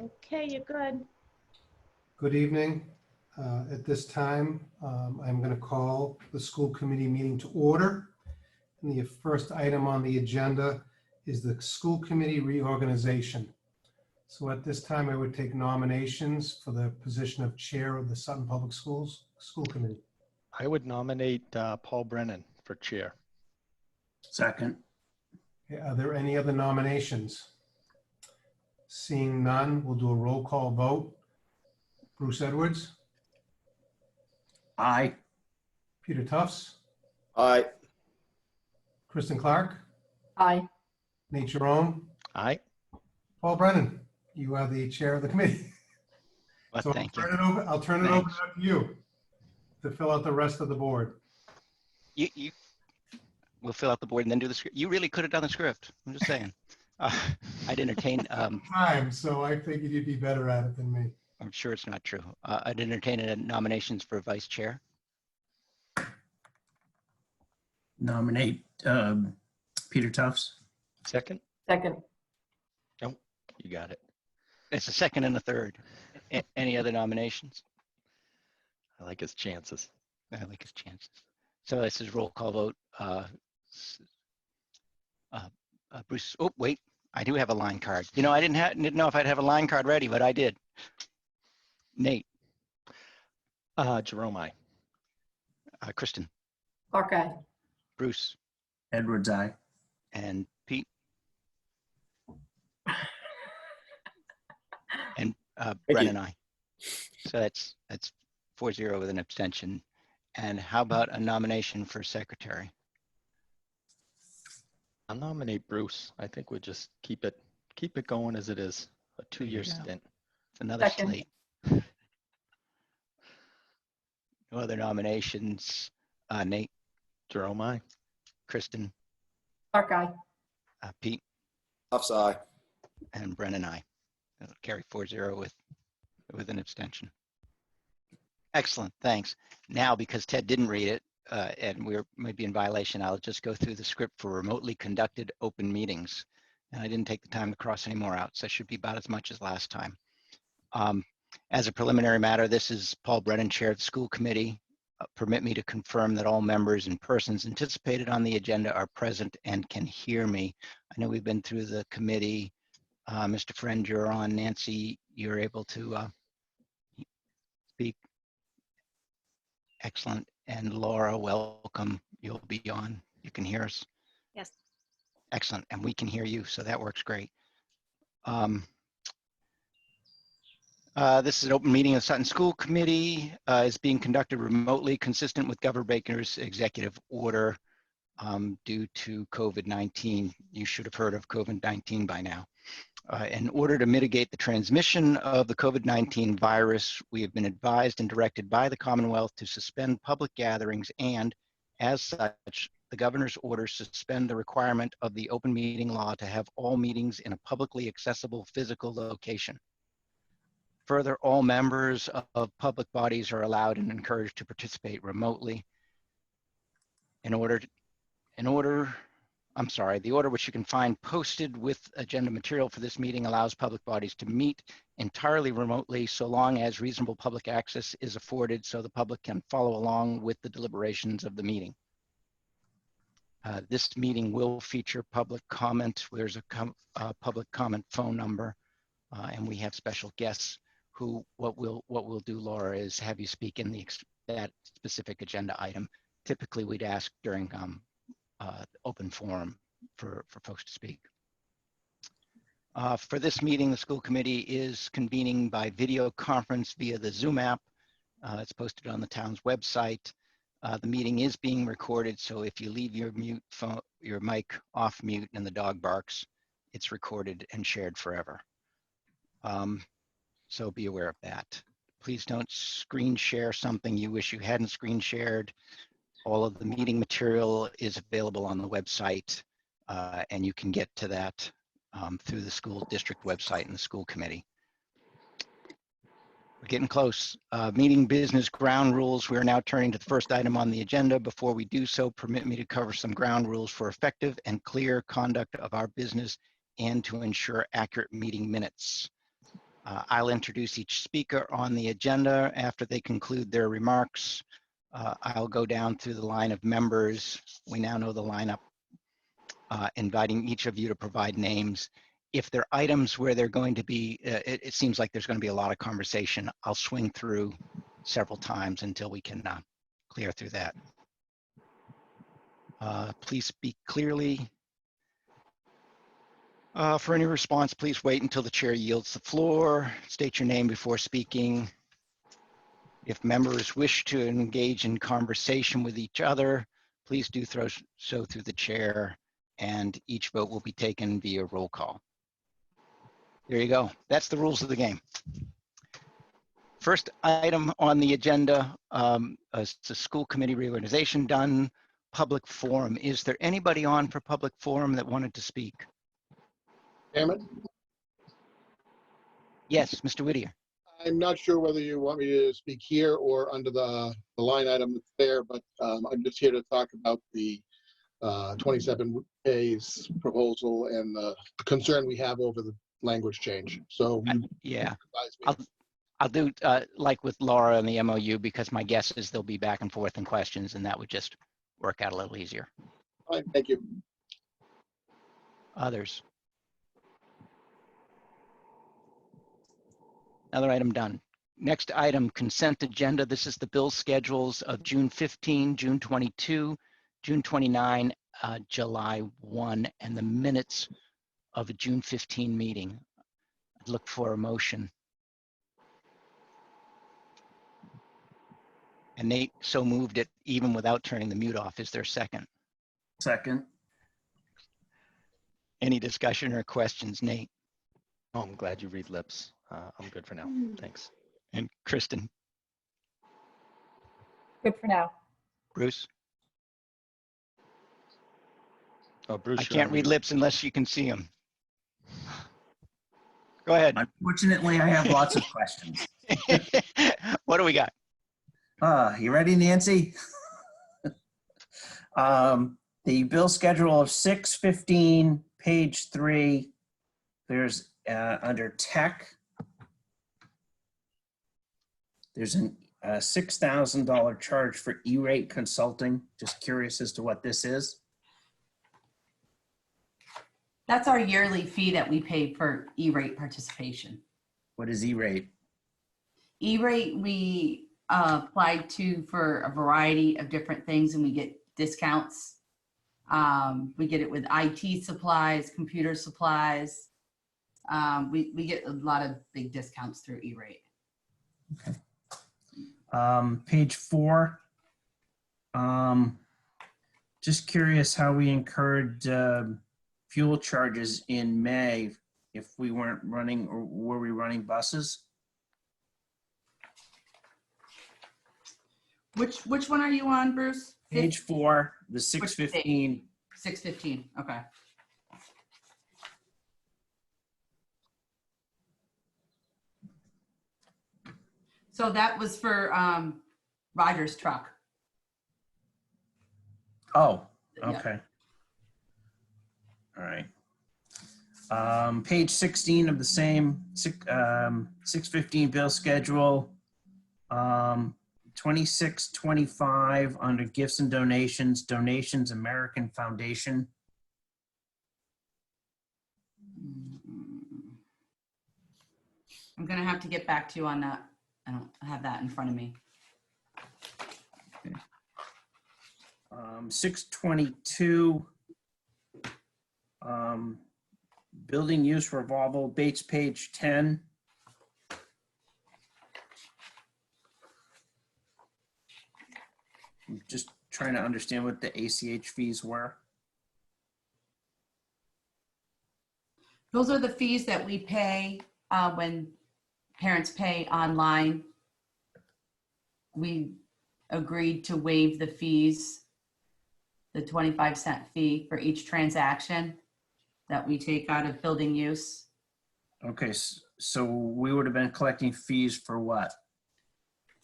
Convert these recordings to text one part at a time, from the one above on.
Okay, you're good. Good evening. At this time, I'm going to call the school committee meeting to order. And the first item on the agenda is the school committee reorganization. So at this time, I would take nominations for the position of chair of the Sutton Public Schools School Committee. I would nominate Paul Brennan for chair. Second. Okay, are there any other nominations? Seeing none, we'll do a roll call vote. Bruce Edwards, Aye. Peter Tufts, Aye. Kristen Clark, Aye. Nate Jerome, Aye. Paul Brennan. You are the chair of the committee. Well, So thank you. I'll turn it over Thanks. to you to fill out the rest of the board. You will fill out the board and then do the script. You really could have done the script. I'm just saying. I'd entertain, Time, so I figured you'd be better at it than me. I'm sure it's not true. I'd entertain nominations for vice chair. Nominate Peter Tufts. Second? Second. You got it. It's a second and a third. Any other nominations? I like his chances. I like his chances. So this is roll call vote. Bruce, oh, wait, I do have a line card. You know, I didn't know if I'd have a line card ready, but I did. Nate, Jerome, aye. Kristen, Clark, aye. Bruce, Edwards, aye. and Pete. And Brennan, aye. So that's 4-0 with an abstention. And how about a nomination for secretary? I'll nominate Bruce. I think we just keep it going as it is. A 2-year go. stint. It's another Second. slate. No other nominations. Nate, Jerome, aye. Kristen, Clark, aye. Pete, Tufts, aye. and Brennan, aye. It'll carry 4-0 with an abstention. Excellent, thanks. Now, because Ted didn't read it, and we might be in violation, I'll just go through the script for remotely conducted open meetings. And I didn't take the time to cross any more out, so it should be about as much as last time. As a preliminary matter, this is Paul Brennan, Chair of the School Committee. Permit me to confirm that all members and persons anticipated on the agenda are present and can hear me. I know we've been through the committee. Mr. Friend, you're on. Nancy, you're able to speak. Excellent. And Laura, welcome. You'll be on. You can hear us. Yes. Excellent. And we can hear you, so that works great. This is an open meeting of Sutton School Committee. Is being conducted remotely, consistent with Governor Baker's executive order due to COVID-19. You should have heard of COVID-19 by now. In order to mitigate the transmission of the COVID-19 virus, we have been advised and directed by the Commonwealth to suspend public gatherings, and as such, the governor's orders suspend the requirement of the open meeting law to have all meetings in a publicly accessible physical location. Further, all members of public bodies are allowed and encouraged to participate remotely. The order which you can find posted with agenda material for this meeting allows public bodies to meet entirely remotely so long as reasonable public access is afforded so the public can follow along with the deliberations of the meeting. This meeting will feature public comment. There's a public comment phone number, and we have special guests who, what we'll do, Laura, is have you speak in that specific agenda item. Typically, we'd ask during open forum for folks to speak. For this meeting, the school committee is convening by video conference via the Zoom app. It's posted on the town's website. The meeting is being recorded, so if you leave your mic off mute and the dog barks, it's recorded and shared forever. So be aware of that. Please don't screen share something you wish you hadn't screen shared. All of the meeting material is available on the website, and you can get to that through the school district website and the school committee. We're getting close. Meeting business ground rules. We are now turning to the first item on the agenda. Before we do so, permit me to cover some ground rules for effective and clear conduct of our business and to ensure accurate meeting minutes. I'll introduce each speaker on the agenda. After they conclude their remarks, I'll go down through the line of members. We now know the lineup, inviting each of you to provide names. If there are items where they're going to be, it seems like there's going to be a lot of conversation, I'll swing through several times until we can clear through that. Please speak clearly. For any response, please wait until the chair yields the floor. State your name before speaking. If members wish to engage in conversation with each other, please do so through the chair, and each vote will be taken via roll call. There you go. That's the rules of the game. First item on the agenda is the school committee reorganization done. Public forum. Is there anybody on for public forum that wanted to speak? Chairman, Yes, Mr. Whittier. I'm not sure whether you want me to speak here or under the line item that's there, but I'm just here to talk about the 27 A's proposal and the concern we have over the language change. So Yeah, advise me. I'll do like with Laura and the MOU, because my guess is there'll be back and forth and questions, and that would just work out a little easier. Fine, thank you. Others? Another item done. Next item, consent agenda. This is the bill schedules of June 15, June 22, June 29, July 1, and the minutes of a June 15 meeting. I'd look for a motion. And Nate so moved it even without turning the mute off. Is there a second? Second. Any discussion or questions, Nate Oh, I'm glad you read lips. I'm good for now. Thanks. and Kristen, Good for now. Bruce? Oh, Bruce, I you're can't on read mute. lips unless you can see them. Go ahead. Unfortunately, I have lots of questions. What do we got? You ready, Nancy? The bill schedule of 6/15, page 3. There's under tech. There's a $6,000 charge for E-rate consulting. Just curious as to what this is. That's our yearly fee that we pay for E-rate participation. What is E-rate? E-rate we apply to for a variety of different things, and we get discounts. We get it with IT supplies, computer supplies. We get a lot of big discounts through E-rate. Okay. Page 4. Just curious how we incurred fuel charges in May if we weren't running, or were we running buses? Which one are you on, Bruce? Page 4, the 6/15. 6/15, okay. So that was for Roger's truck. Oh, Yeah. okay. All right. Page 16 of the same 6/15 bill schedule. 2625 under gifts and donations, American Foundation. I'm gonna have to get back to you on that. I don't have that in front of me. 622 building use revolving Bates, page 10. I'm just trying to understand what the ACH fees were. Those are the fees that we pay when parents pay online. We agreed to waive the fees, the 25-cent fee for each transaction that we take out of building use. Okay, so we would have been collecting fees for what?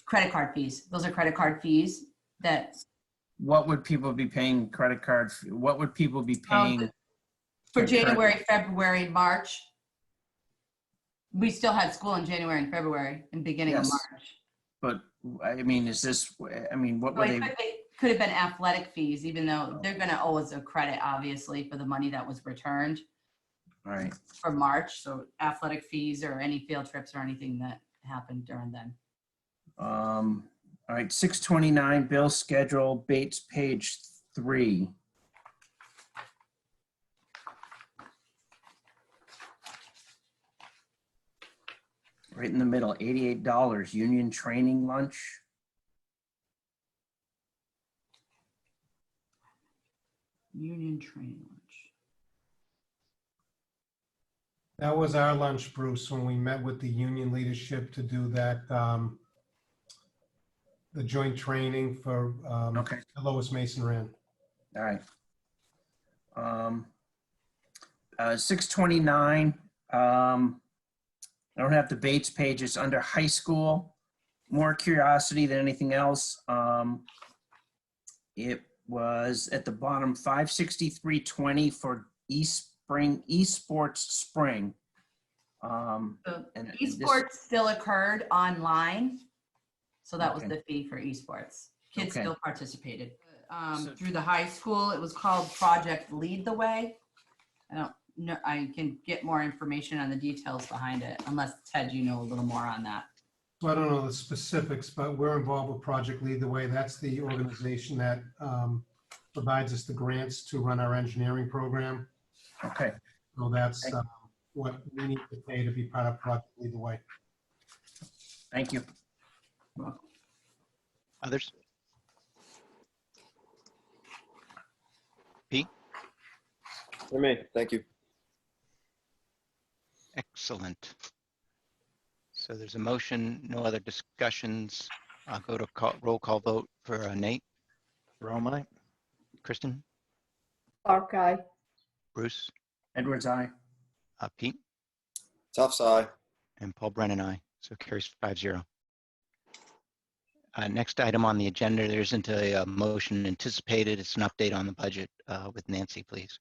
Credit card fees. Those are credit card fees that. What would people be paying credit card? What would people be paying? For Okay, correct. January, February, March. We still had school in January and February and beginning of Yes. March. But I mean, is this, I mean, what So were it they? could have been athletic fees, even though they're gonna owe us a credit, obviously, for the money that was returned All right. for March. So athletic fees or any field trips or anything that happened during then. All right, 629 bill schedule, Bates, page 3. Right in the middle, $88, union training lunch. Union training lunch. That was our lunch, Bruce, when we met with the union leadership to do that, the joint training for Okay. Lois Mason ran. All right. 629, I don't have the Bates page, it's under high school. More curiosity than anything else. It was at the bottom, 563.20 for esports spring. So And esports still occurred online. So that was Okay. the fee for esports. Kids Okay. still participated. So- Through the high school, it was called Project Lead the Way. I don't know, I can get more information on the details behind it, unless Ted, you know a little more on that. So I don't know the specifics, but we're involved with Project Lead the Way. That's the organization that provides us the grants to run our engineering program. Okay. So that's what we need to pay to be part of Project Lead the Way. Thank you. Others? Pete? For me, thank you. Excellent. So there's a motion, no other discussions. I'll go to roll call vote for Nate, Jerome, aye. Kristen, Clark, aye. Bruce, Edwards, aye. Pete, Tufts, aye. and Paul Brennan, aye. So carries 5-0. Next item on the agenda, there isn't a motion anticipated. It's an update on the budget with Nancy, please.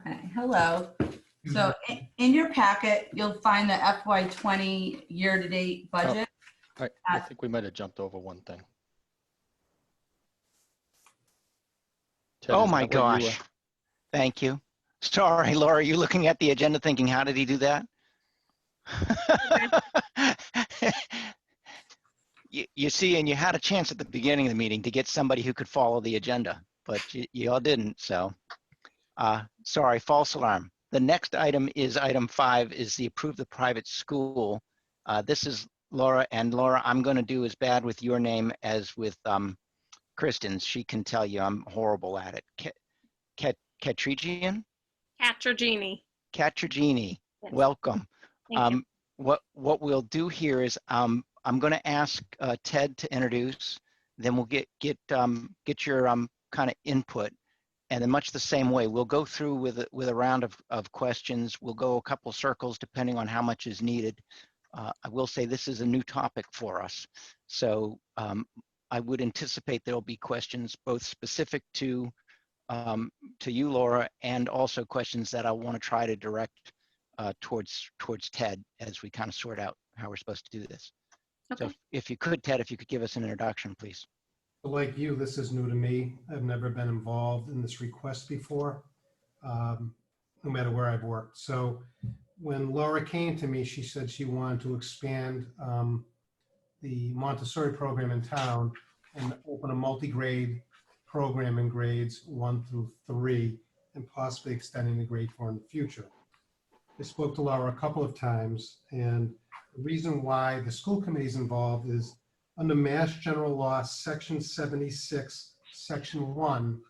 Okay, hello. So in your packet, you'll find the FY20 year-to-date budget. I think we might have jumped over one thing. Ted, Oh is my that what you, gosh. Thank you. Sorry, Laura, you looking at the agenda thinking, how did he do that? You see, and you had a chance at the beginning of the meeting to get somebody who could follow the agenda, but you all didn't, so. Sorry, false alarm. The next item is item 5 is the approve the private school. This is Laura, and Laura, I'm going to do as bad with your name as with Kristen's. She can tell you I'm horrible at it. Katrigian? Catragini. Katragini, Yes. welcome. Thank you. What we'll do here is I'm going to ask Ted to introduce, then we'll get your kind of input. And in much the same way, we'll go through with a round of questions. We'll go a couple circles depending on how much is needed. I will say this is a new topic for us. So I would anticipate there'll be questions both specific to you, Laura, and also questions that I want to try to direct towards Ted as we kind of sort out how we're supposed to do this. Okay. So if you could, Ted, if you could give us an introduction, please. Like you, this is new to me. I've never been involved in this request before, no matter where I've worked. So when Laura came to me, she said she wanted to expand the Montessori program in town and open a multi-grade program in grades 1 through 3 and possibly extending to grade 4 in the future. I spoke to Laura a couple of times, and the reason why the school committee is involved is under Mass General Law, Section 76, Section 1,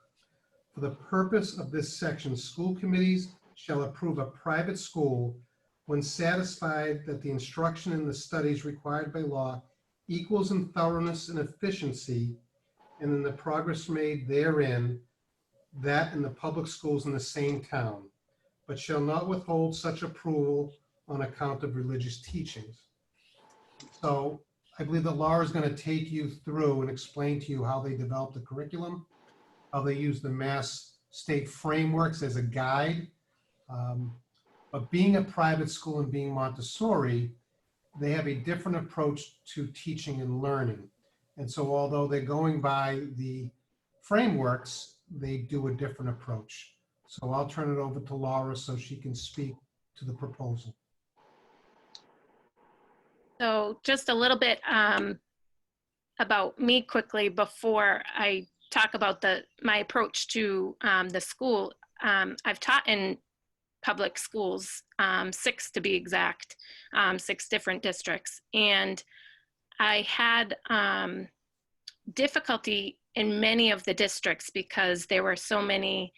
for the purpose of this section, school committees shall approve a private school when satisfied that the instruction in the studies required by law equals in thoroughness and efficiency, and in the progress made therein, that in the public schools in the same town, but shall not withhold such approval on account of religious teachings. So I believe that Laura is going to take you through and explain to you how they develop the curriculum, how they use the Mass state frameworks as a guide, But being a private school and being Montessori, they have a different approach to teaching and learning. And so although they're going by the frameworks, they do a different approach. So I'll turn it over to Laura so she can speak to the proposal. So just a little bit about me quickly before I talk about my approach to the school. I've taught in public schools, 6 to be exact, 6 different districts. And I had difficulty in many of the districts because there were so many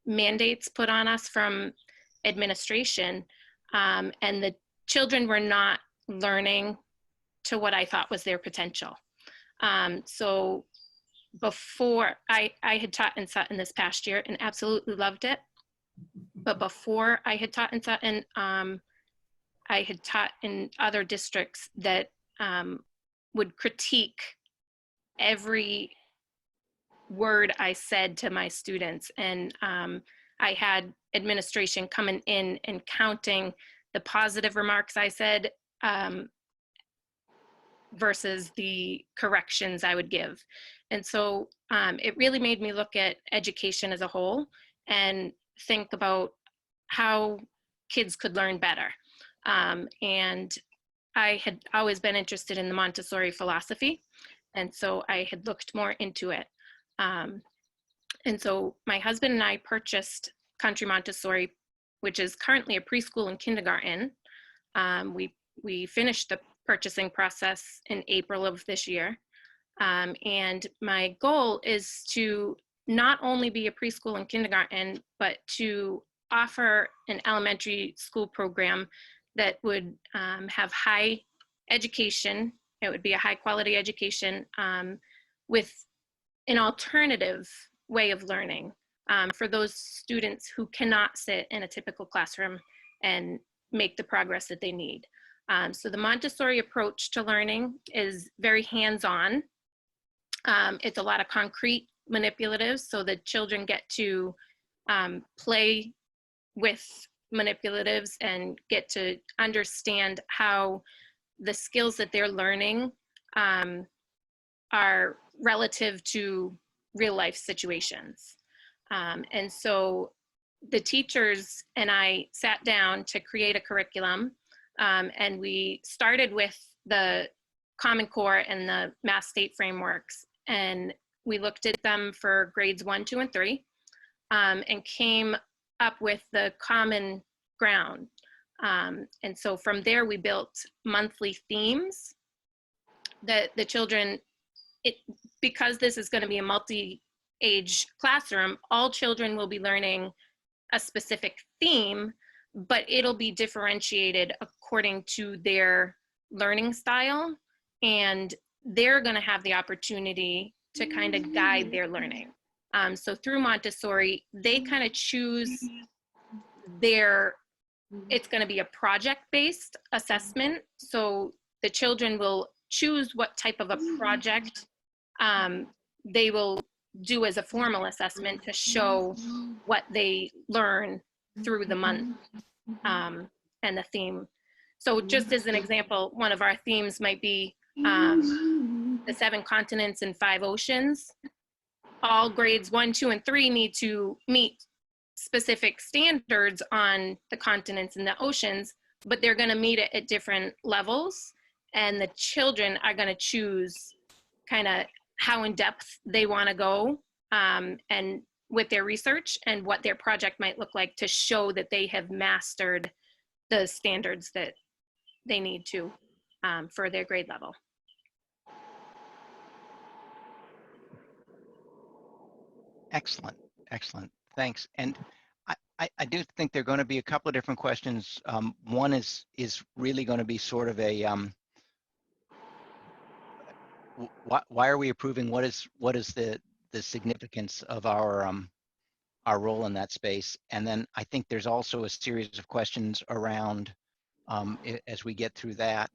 mandates put on us from administration, and the children were not learning to what I thought was their potential. So before I had taught in Sutton this past year and absolutely loved it. But before I had taught in Sutton, I had taught in other districts that would critique every word I said to my students. And I had administration coming in and counting the positive remarks I said versus the corrections I would give. And so it really made me look at education as a whole and think about how kids could learn better. And I had always been interested in the Montessori philosophy. And so I had looked more into it. And so my husband and I purchased Country Montessori, which is currently a preschool and kindergarten. We finished the purchasing process in April of this year. And my goal is to not only be a preschool and kindergarten, but to offer an elementary school program that would have high education. It would be a high quality education with an alternative way of learning for those students who cannot sit in a typical classroom and make the progress that they need. So the Montessori approach to learning is very hands-on. It's a lot of concrete manipulatives, so the children get to play with manipulatives and get to understand how the skills that they're learning are relative to real life situations. And so the teachers and I sat down to create a curriculum, and we started with the Common Core and the Mass State frameworks, and we looked at them for grades 1, 2, and 3, and came up with the common ground. And so from there, we built monthly themes that the children, because this is going to be a multi-age classroom, all children will be learning a specific theme, but it'll be differentiated according to their learning style. And they're going to have the opportunity to kind of guide their learning. So through Montessori, they kind of choose it's going to be a project-based assessment. So the children will choose what type of a project they will do as a formal assessment to show what they learn through the month and the theme. So just as an example, one of our themes might be the 7 continents and 5 oceans. All grades 1, 2, and 3 need to meet specific standards on the continents and the oceans, but they're going to meet it at different levels. And the children are going to choose kind of how in depth they want to go and with their research and what their project might look like to show that they have mastered the standards that they need to for their grade level. Excellent, excellent. Thanks. And I do think there are going to be a couple of different questions. One is really going to be sort of a why are we approving? What is the significance of our role in that space? And then I think there's also a series of questions around as we get through that.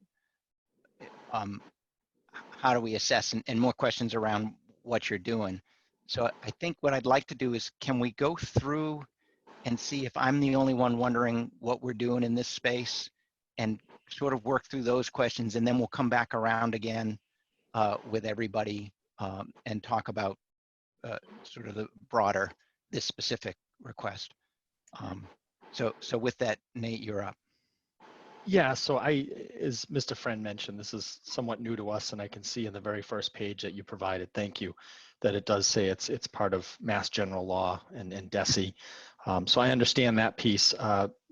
How do we assess and more questions around what you're doing? So I think what I'd like to do is, can we go through and see if I'm the only one wondering what we're doing in this space, and sort of work through those questions, and then we'll come back around again with everybody and talk about sort of the broader, this specific request. So with that, Nate, you're up. Yeah, so as Mr. Friend mentioned, this is somewhat new to us, and I can see in the very first page that you provided, thank you, that it does say it's part of Mass General Law and DESE. So I understand that piece.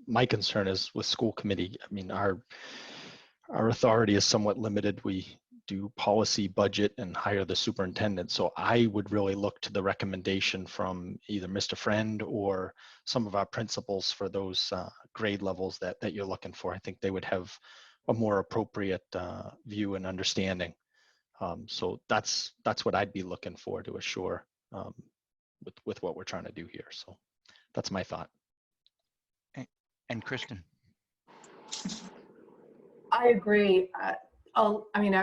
My concern is with school committee. I mean, our authority is somewhat limited. We do policy, budget, and hire the superintendent. So I would really look to the recommendation from either Mr. Friend or some of our principals for those grade levels that you're looking for. I think they would have a more appropriate view and understanding. So that's what I'd be looking for to assure with what we're trying to do here. So that's my thought. And Kristen. I agree. I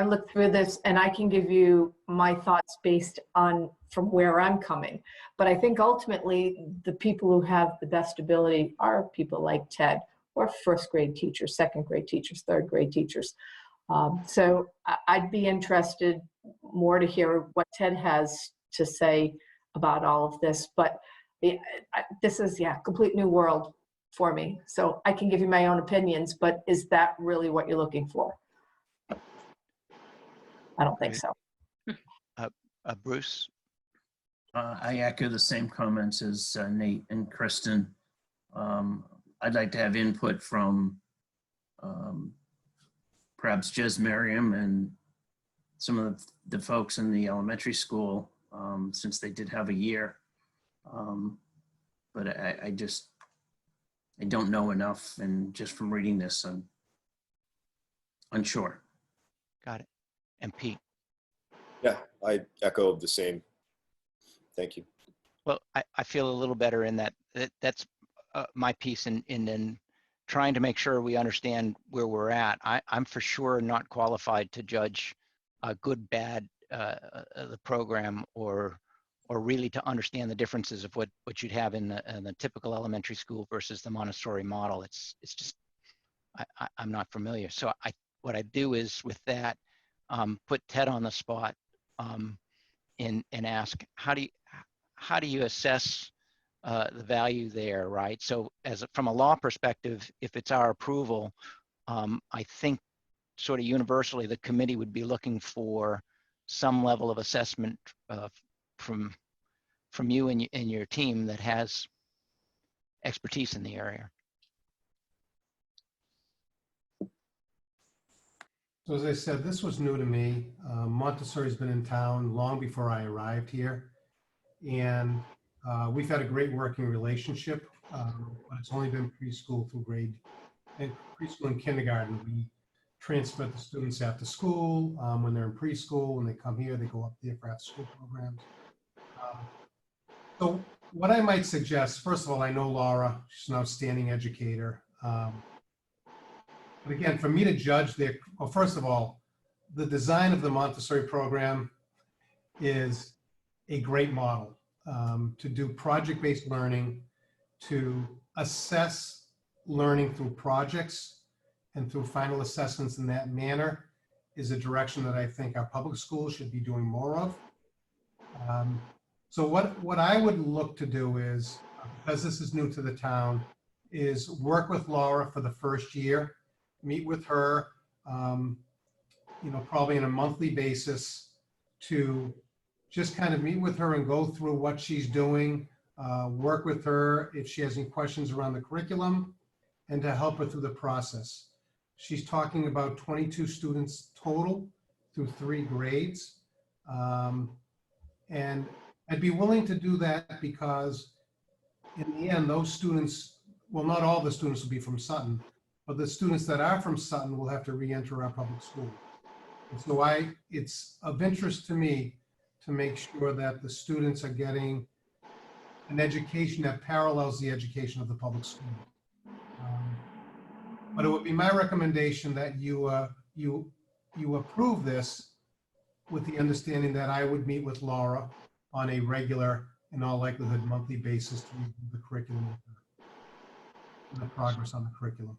looked through this and I can give you my thoughts based on from where I'm coming. But I think ultimately the people who have the best ability are people like Ted, or first grade teachers, second grade teachers, third grade teachers. So I'd be interested more to hear what Ted has to say about all of this. But this is, complete new world for me. So I can give you my own opinions, but is that really what you're looking for? I don't think so. Bruce? I echo the same comments as Nate and Kristen. I'd like to have input from perhaps Jez Merriam and some of the folks in the elementary school, since they did have a year. But I don't know enough, and just from reading this, I'm unsure. Got it. And Pete? Yeah, I echo the same. Thank you. Well, I feel a little better in that's my piece in trying to make sure we understand where we're at. I'm for sure not qualified to judge good, bad, the program, or really to understand the differences of what you'd have in the typical elementary school versus the Montessori model. It's just, I'm not familiar. So what I do is with that, put Ted on the spot and ask, how do you assess the value there, right? So from a law perspective, if it's our approval, I think sort of universally the committee would be looking for some level of assessment from you and your team that has expertise in the area. So as I said, this was new to me. Montessori's been in town long before I arrived here. And we've had a great working relationship, but it's only been preschool through preschool and kindergarten. We transfer the students after school. When they're in preschool, when they come here, they go up there for after school programs. So what I might suggest, first of all, I know Laura, she's an outstanding educator. But again, for me to judge well, first of all, the design of the Montessori program is a great model to do project-based learning, to assess learning through projects and through final assessments in that manner is a direction that I think our public schools should be doing more of. So what I would look to do is, because this is new to the town, is work with Laura for the first year, meet with her, probably on a monthly basis, to just kind of meet with her and go through what she's doing, work with her if she has any questions around the curriculum, and to help her through the process. She's talking about 22 students total through 3 grades. And I'd be willing to do that because in the end, those students, well, not all the students will be from Sutton, but the students that are from Sutton will have to re-enter our public school. And so it's of interest to me to make sure that the students are getting an education that parallels the education of the public school. But it would be my recommendation that you approve this with the understanding that I would meet with Laura on a regular, in all likelihood, monthly basis to review the curriculum with her. the progress on the curriculum.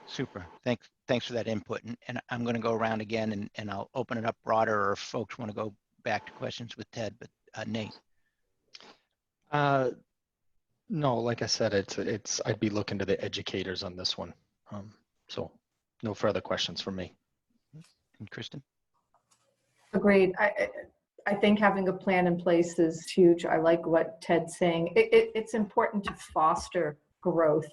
Super. Thanks for that input. And I'm going to go around again and I'll open it up broader, or if folks want to go back to questions with Ted, but Nate. No, like I said, I'd be looking to the educators on this one. So no further questions from me. And Kristen? Agreed. I think having a plan in place is huge. I like what Ted's saying. It's important to foster growth.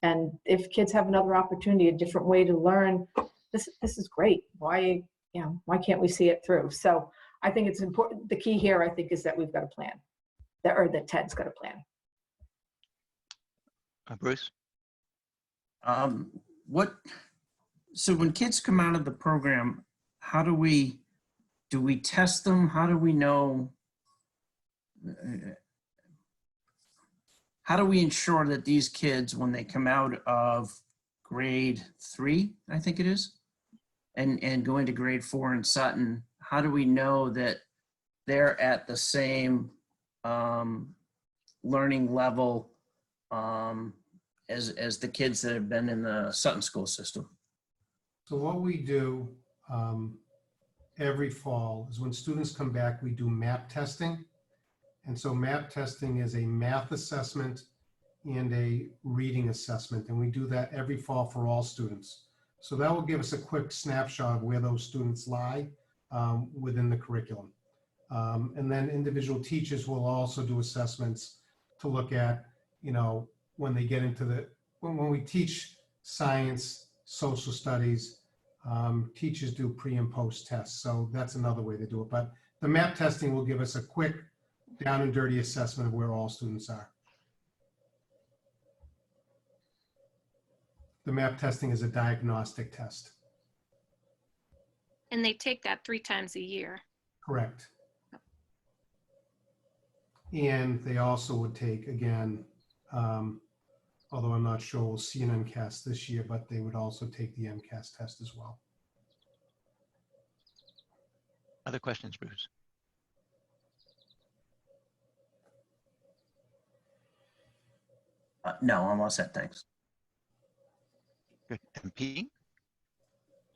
And if kids have another opportunity, a different way to learn, this is great. Why can't we see it through? So I think it's important. The key here, I think, is that we've got a plan, that Ted's got a plan. Bruce? So when kids come out of the program, do we test them? How do we know? How do we ensure that these kids, when they come out of grade 3, I think it is, and go into grade 4 in Sutton, how do we know that they're at the same learning level as the kids that have been in the Sutton school system? So what we do every fall is when students come back, we do map testing. And so map testing is a math assessment and a reading assessment. And we do that every fall for all students. So that will give us a quick snapshot of where those students lie within the curriculum. And then individual teachers will also do assessments to look at, when they get into when we teach science, social studies, teachers do pre and post tests. So that's another way to do it. But the map testing will give us a quick down and dirty assessment of where all students are. The map testing is a diagnostic test. And they take that 3 times a year. Correct. And they also would take, again, although I'm not sure we'll see an MCAS this year, but they would also take the MCAS test as well. Other questions, Bruce? No, I'm all set, thanks. Good. And Pete?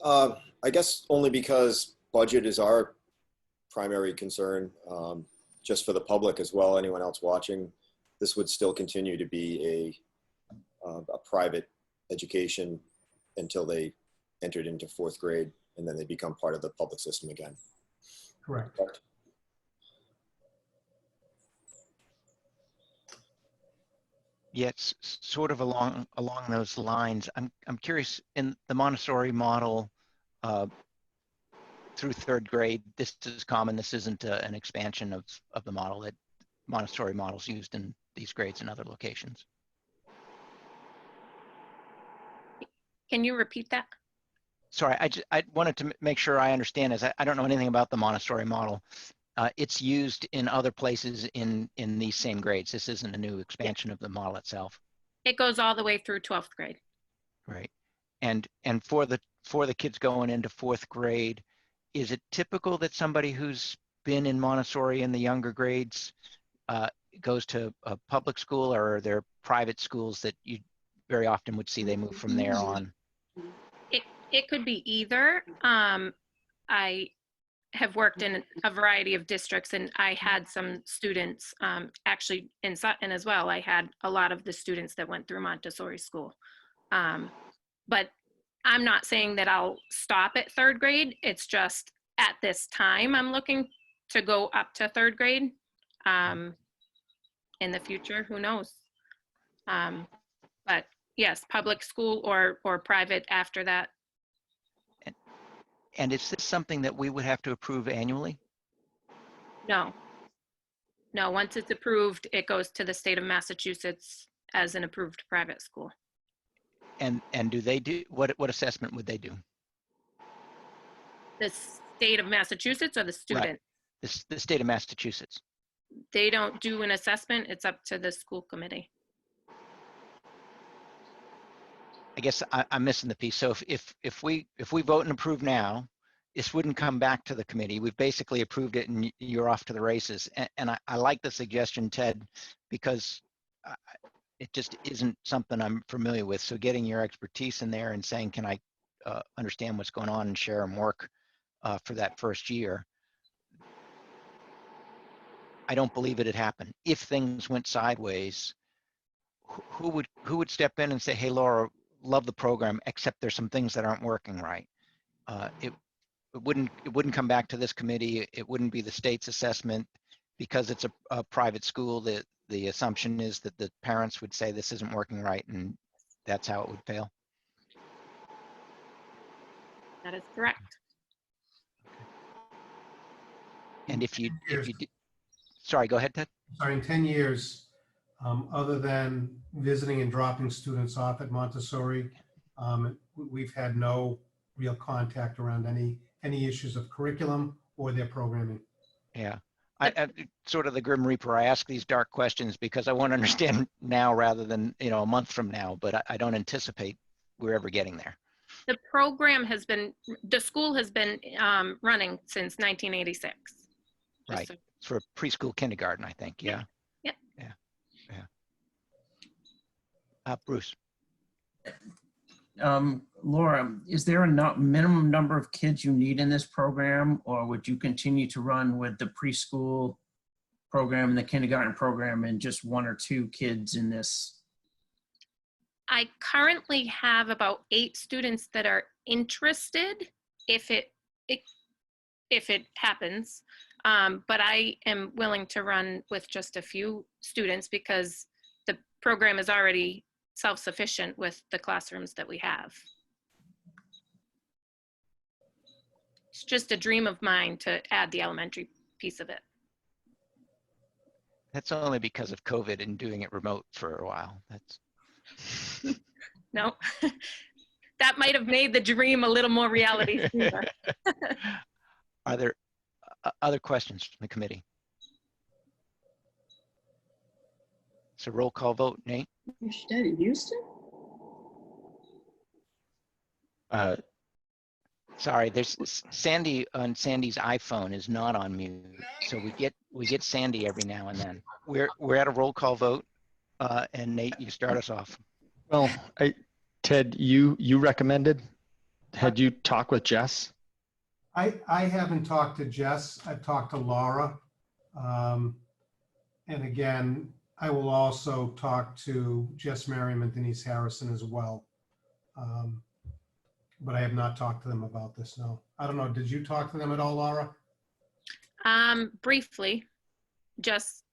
I guess only because budget is our primary concern, just for the public as well, anyone else watching, this would still continue to be a private education until they entered into 4th grade, and then they become part of the public system again. Correct. Yeah, it's sort of along those lines. I'm curious, in the Montessori model through 3rd grade, this is common. This isn't an expansion of the model that Montessori models used in these grades and other locations. Can you repeat that? Sorry, I wanted to make sure I understand, as I don't know anything about the Montessori model. It's used in other places in these same grades. This isn't a new expansion of the model itself. It goes all the way through 12th grade. Right. And for the kids going into 4th grade, is it typical that somebody who's been in Montessori in the younger grades goes to a public school, or are there private schools that you very often would see they move from there on? It could be either. I have worked in a variety of districts, and I had some students actually in Sutton as well. I had a lot of the students that went through Montessori school. But I'm not saying that I'll stop at 3rd grade. It's just at this time I'm looking to go up to 3rd grade. In the future, who knows? But yes, public school or private after that. And is this something that we would have to approve annually? No, once it's approved, it goes to the state of Massachusetts as an approved private school. And do they do, what assessment would they do? The state of Massachusetts or the student? Right. The state of Massachusetts. They don't do an assessment. It's up to the school committee. I guess I'm missing the piece. So if we vote and approve now, this wouldn't come back to the committee. We've basically approved it and you're off to the races. And I like the suggestion, Ted, because it just isn't something I'm familiar with. So getting your expertise in there and saying, can I understand what's going on and share and work for that first year? I don't believe it had happened. If things went sideways, who would step in and say, hey, Laura, love the program, except there's some things that aren't working right? It wouldn't come back to this committee. It wouldn't be the state's assessment, because it's a private school. The assumption is that the parents would say this isn't working right, and that's how it would fail. That is correct. And if you did, sorry, go ahead, Ted. Sorry, in 10 years, other than visiting and dropping students off at Montessori, we've had no real contact around any issues of curriculum or their programming. Yeah, I sort of the Grim Reaper. I ask these dark questions because I want to understand now rather than, you know, a month from now, but I don't anticipate we're ever getting there. The program has been, the school has been running since 1986. Right. So, It's for preschool kindergarten, I think. Yeah. Yep. Yeah. Bruce. Laura, is there a minimum number of kids you need in this program, or would you continue to run with the preschool program and the kindergarten program and just 1 or 2 kids in this? I currently have about 8 students that are interested if it happens. But I am willing to run with just a few students because the program is already self-sufficient with the classrooms that we have. It's just a dream of mine to add the elementary piece of it. That's only because of COVID and doing it remote for a while. That's No, that might have made the dream a little more reality sooner. Are there other questions from the committee? So roll call vote, Nate? Your study, Houston? Sorry, there's Sandy on Sandy's iPhone is not on mute. So we get Sandy every now and then. We're at a roll call vote. And Nate, you start us off. Well, Ted, you recommended, had you talked with Jess? I haven't talked to Jess. I've talked to Laura. And again, I will also talk to Jess Merriam and Denise Harrison as well. But I have not talked to them about this, no. I don't know, did you talk to them at all, Laura? Briefly, just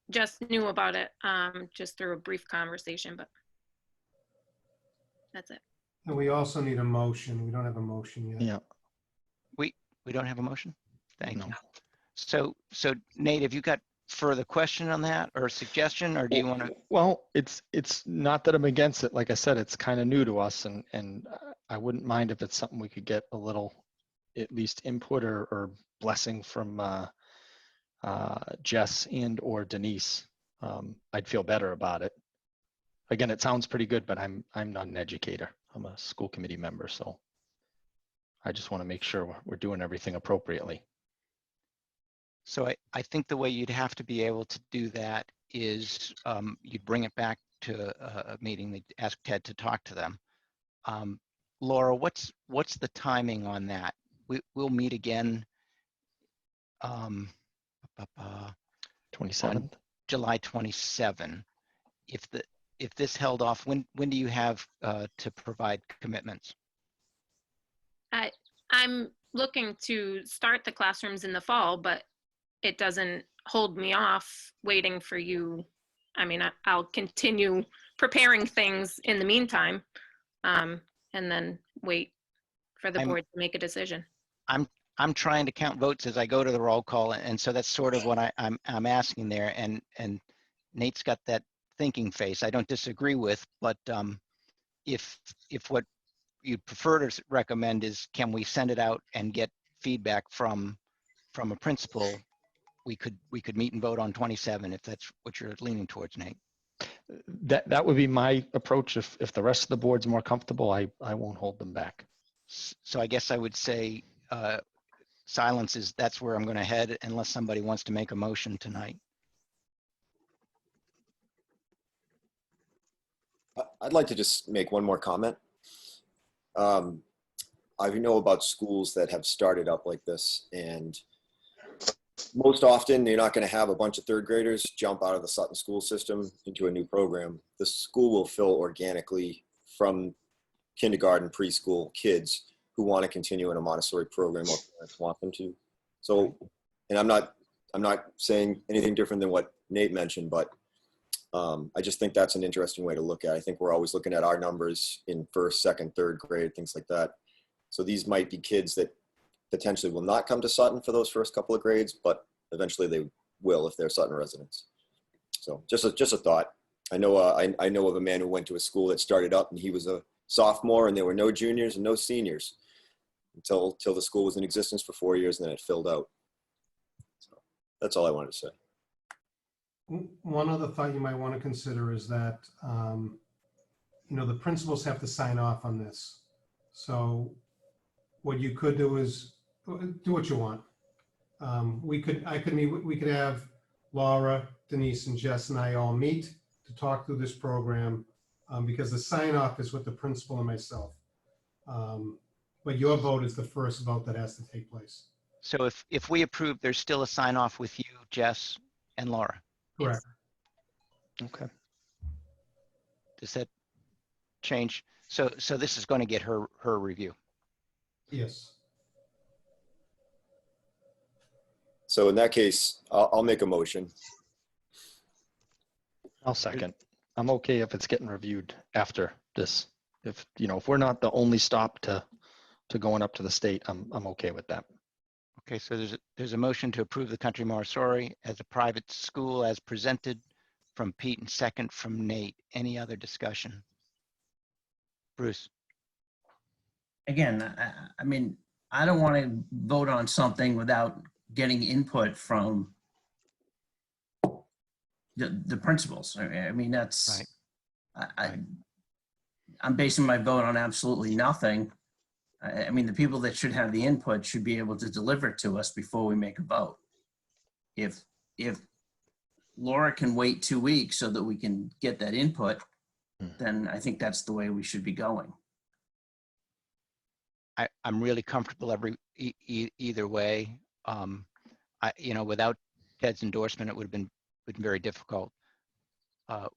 knew about it just through a brief conversation, but that's it. And we also need a motion. We don't have a motion yet. Yeah. We don't have a motion? Thank No. you. So Nate, have you got further question on that or suggestion, or do you want to? Well, it's not that I'm against it. Like I said, it's kind of new to us, and I wouldn't mind if it's something we could get a little, at least input or blessing from Jess and or Denise. I'd feel better about it. Again, it sounds pretty good, but I'm not an educator. I'm a school committee member, so I just want to make sure we're doing everything appropriately. So I think the way you'd have to be able to do that is you'd bring it back to a meeting, they'd ask Ted to talk to them. Laura, what's the timing on that? We'll meet again 27th. July 27. If this held off, when do you have to provide commitments? I'm looking to start the classrooms in the fall, but it doesn't hold me off waiting for you. I mean, I'll continue preparing things in the meantime, and then wait for the board to make a decision. I'm trying to count votes as I go to the roll call, and so that's sort of what I'm asking there. And Nate's got that thinking face I don't disagree with, but if what you'd prefer to recommend is, can we send it out and get feedback from a principal, we could meet and vote on 27 if that's what you're leaning towards, Nate. That would be my approach. If the rest of the board's more comfortable, I won't hold them back. So I guess I would say silence is, that's where I'm going to head unless somebody wants to make a motion tonight. I'd like to just make one more comment. I know about schools that have started up like this, and most often you're not going to have a bunch of third graders jump out of the Sutton school system into a new program. The school will fill organically from kindergarten, preschool kids who want to continue in a Montessori program or parents want them to. So, and I'm not saying anything different than what Nate mentioned, but I just think that's an interesting way to look at it. I think we're always looking at our numbers in first, second, third grade, things like that. So these might be kids that potentially will not come to Sutton for those first couple of grades, but eventually they will if they're Sutton residents. So just a thought. I know I know of a man who went to a school that started up and he was a sophomore and there were no juniors and no seniors until the school was in existence for 4 years and then it filled out. So that's all I wanted to say. One other thought you might want to consider is that, the principals have to sign off on this. So what you could do is do what you want. We could have Laura, Denise, and Jess and I all meet to talk through this program because the sign off is with the principal and myself. But your vote is the first vote that has to take place. So if we approve, there's still a sign off with you, Jess, and Laura. Correct. Okay. Does that change? So this is going to get her review. Yes. So in that case, I'll make a motion. I'll second. I'm okay if it's getting reviewed after this. If we're not the only stop to going up to the state, I'm okay with that. Okay, so there's a motion to approve the Country Montessori as a private school as presented from Pete and second from Nate. Any other discussion? Bruce? Again, I mean, I don't want to vote on something without getting input from the principals. I mean, that's, Right. I'm basing my vote on absolutely nothing. I mean, the people that should have the input should be able to deliver it to us before we make a vote. If Laura can wait 2 weeks so that we can get that input, then I think that's the way we should be going. I'm really comfortable either way. Without Ted's endorsement, it would have been very difficult.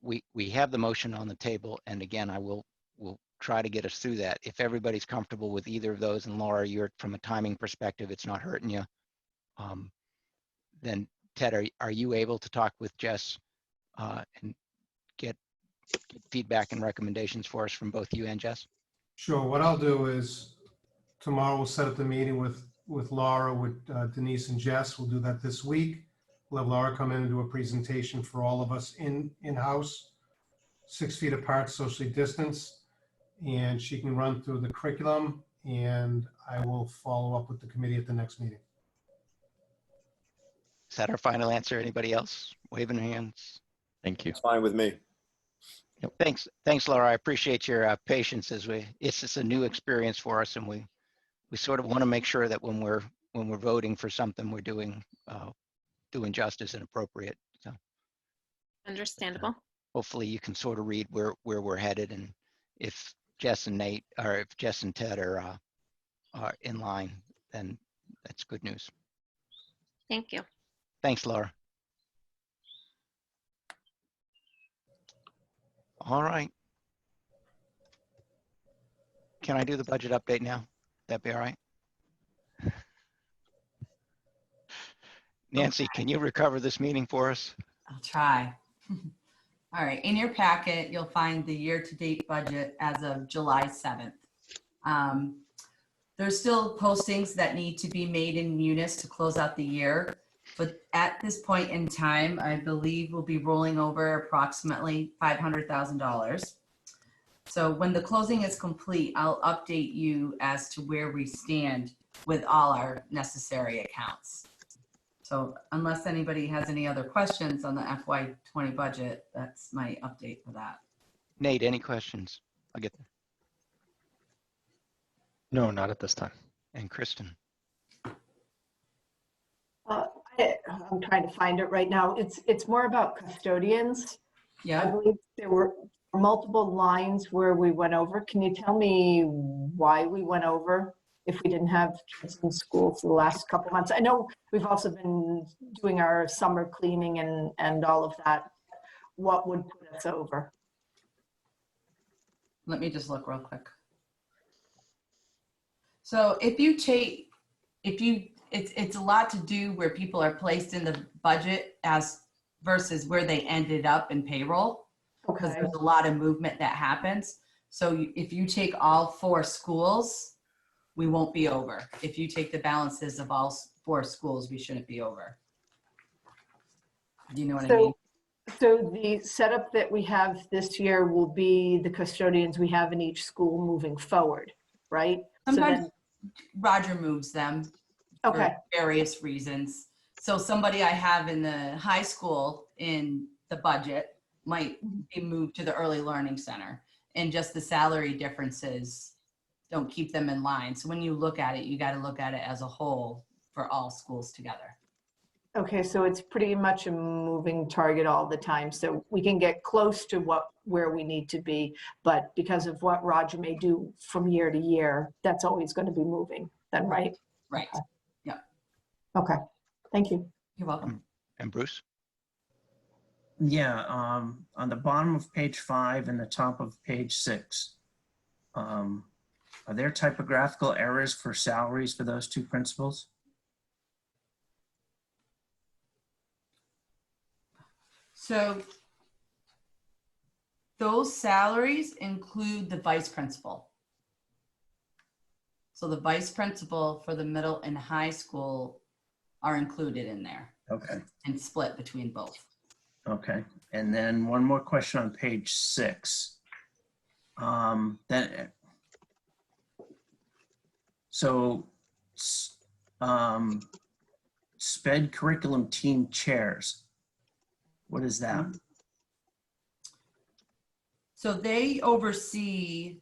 We have the motion on the table, and again, we'll try to get us through that. If everybody's comfortable with either of those, and Laura, you're from a timing perspective, it's not hurting you. Then Ted, are you able to talk with Jess and get feedback and recommendations for us from both you and Jess? Sure. What I'll do is tomorrow we'll set up the meeting with Laura, with Denise and Jess. We'll do that this week. We'll have Laura come in and do a presentation for all of us in-house, 6 feet apart, socially distanced, and she can run through the curriculum, and I will follow up with the committee at the next meeting. Is that our final answer? Anybody else waving hands? Thank you. It's fine with me. Yep. Thanks, Laura. I appreciate your patience it's just a new experience for us, and we sort of want to make sure that when we're voting for something, we're doing justice and appropriate. So Understandable. hopefully you can sort of read where we're headed, and if Jess and Nate, or if Jess and Ted are in line, then that's good news. Thank you. Thanks, Laura. All right. Can I do the budget update now? That'd be all right? Nancy, can you recover this meeting for us? I'll try. All right, in your packet, you'll find the year-to-date budget as of July 7th. There's still postings that need to be made in Munis to close out the year, but at this point in time, I believe we'll be rolling over approximately $500,000. So when the closing is complete, I'll update you as to where we stand with all our necessary accounts. So unless anybody has any other questions on the FY20 budget, that's my update for that. Nate, any questions? I'll get them. No, not at this time. And Kristen. I'm trying to find it right now. It's more about custodians. I Yeah, believe there were were multiple lines where we went over. Can you tell me why we went over if we didn't have kids in school for the last couple months? I know we've also been doing our summer cleaning and all of that. What would put us over? Let me just look real quick. So if you take, it's a lot to do where people are placed in the budget as versus where they ended up in payroll, because Okay. there's a lot of movement that happens. So if you take all 4 schools, we won't be over. If you take the balances of all 4 schools, we shouldn't be over. Do you know what I mean? So the setup that we have this year will be the custodians we have in each school moving forward, right? Sometimes Roger moves them Okay, for various reasons. So somebody I have in the high school in the budget might be moved to the early learning center, and just the salary differences don't keep them in line. So when you look at it, you got to look at it as a whole for all schools together. okay, so it's pretty much a moving target all the time. So we can get close to where we need to be, but because of what Roger may do from year to year, that's always going to be moving then, right? Right. Okay. Yeah. Okay, thank you. You're welcome. And Bruce? Yeah, on the bottom of page 5 and the top of page 6, are there typographical errors for salaries for those 2 principals? So those salaries include the vice principal. So the vice principal for the middle and high school are included in there Okay. and split between both. Okay, and then one more question on page 6. SPED curriculum team chairs. What is that? So they oversee,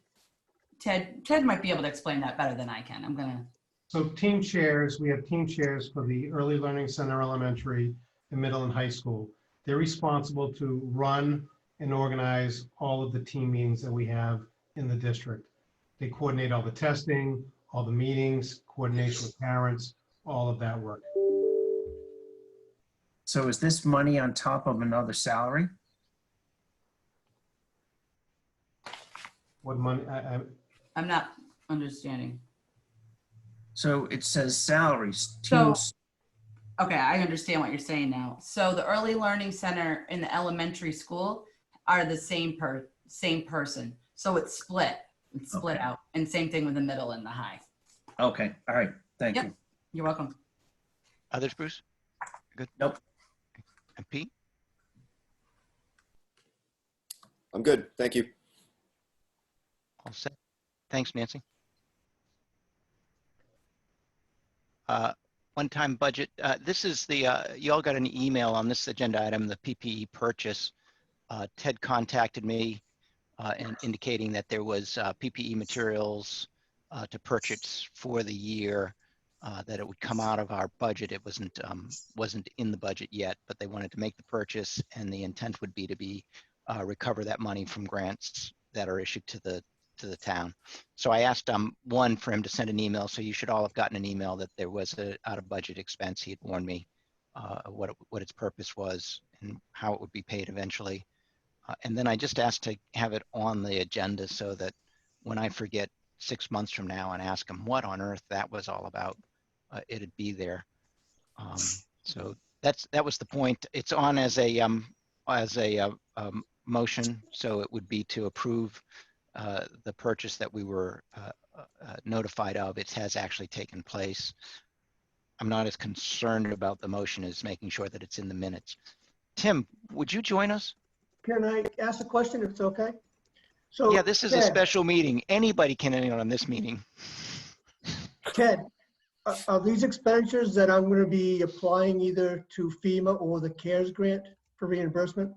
Ted might be able to explain that better than I can. I'm gonna. So team chairs, we have team chairs for the Early Learning Center Elementary, the middle and high school. They're responsible to run and organize all of the team meetings that we have in the district. They coordinate all the testing, all the meetings, coordination with parents, all of that work. So is this money on top of another salary? What money, I'm not understanding. So it says salaries. So- Teams. Okay, I understand what you're saying now. So the early learning center in the elementary school are the same person. So it's split. It's split Okay. out. And same thing with the middle and the high. Okay, all right, thank Yep. you. You're welcome. Others, Bruce? Good? Nope. And Pete? I'm good. Thank you. All set. Thanks, Nancy. One-time budget. This is the, you all got an email on this agenda item, the PPE purchase. Ted contacted me and indicating that there was PPE materials to purchase for the year, that it would come out of our budget. It wasn't in the budget yet, but they wanted to make the purchase, and the intent would be to recover that money from grants that are issued to the town. So I asked one for him to send an email. So you should all have gotten an email that there was a out of budget expense. He had warned me what its purpose was and how it would be paid eventually. And then I just asked to have it on the agenda so that when I forget 6 months from now and ask him what on earth that was all about, it'd be there. So that was the point. It's on as a motion, so it would be to approve the purchase that we were notified of. It has actually taken place. I'm not as concerned about the motion as making sure that it's in the minutes. Tim, would you join us? Can I ask a question if it's okay? So Yeah, this is a Ted, special meeting. Anybody can enter on this meeting. Ted, are these expenditures that I'm going to be applying either to FEMA or the CARES grant for reimbursement?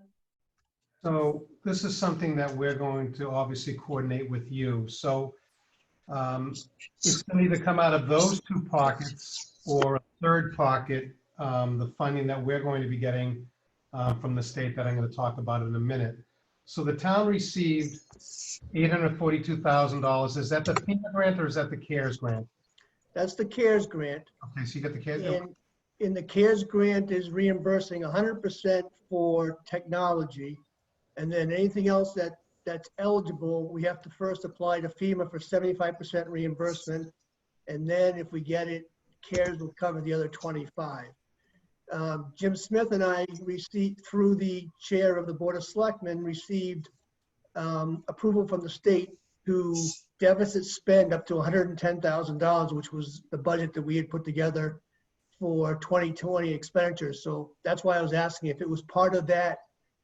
so this is something that we're going to obviously coordinate with you. So it's going to either come out of those 2 pockets or a third pocket, the funding that we're going to be getting from the state that I'm going to talk about in a minute. So the town received $842,000. Is that the FEMA grant or is that the CARES grant? That's the CARES grant. Okay, so you got the CARES. And in the CARES grant is reimbursing 100% for technology. And then anything else that's eligible, we have to first apply to FEMA for 75% reimbursement. And then if we get it, CARES will cover the other 25. Jim Smith and I received, through the chair of the Board of Selectmen, received approval from the state to deficit spend up to $110,000, which was the budget that we had put together for 2020 expenditures. So that's why I was asking if it was part of that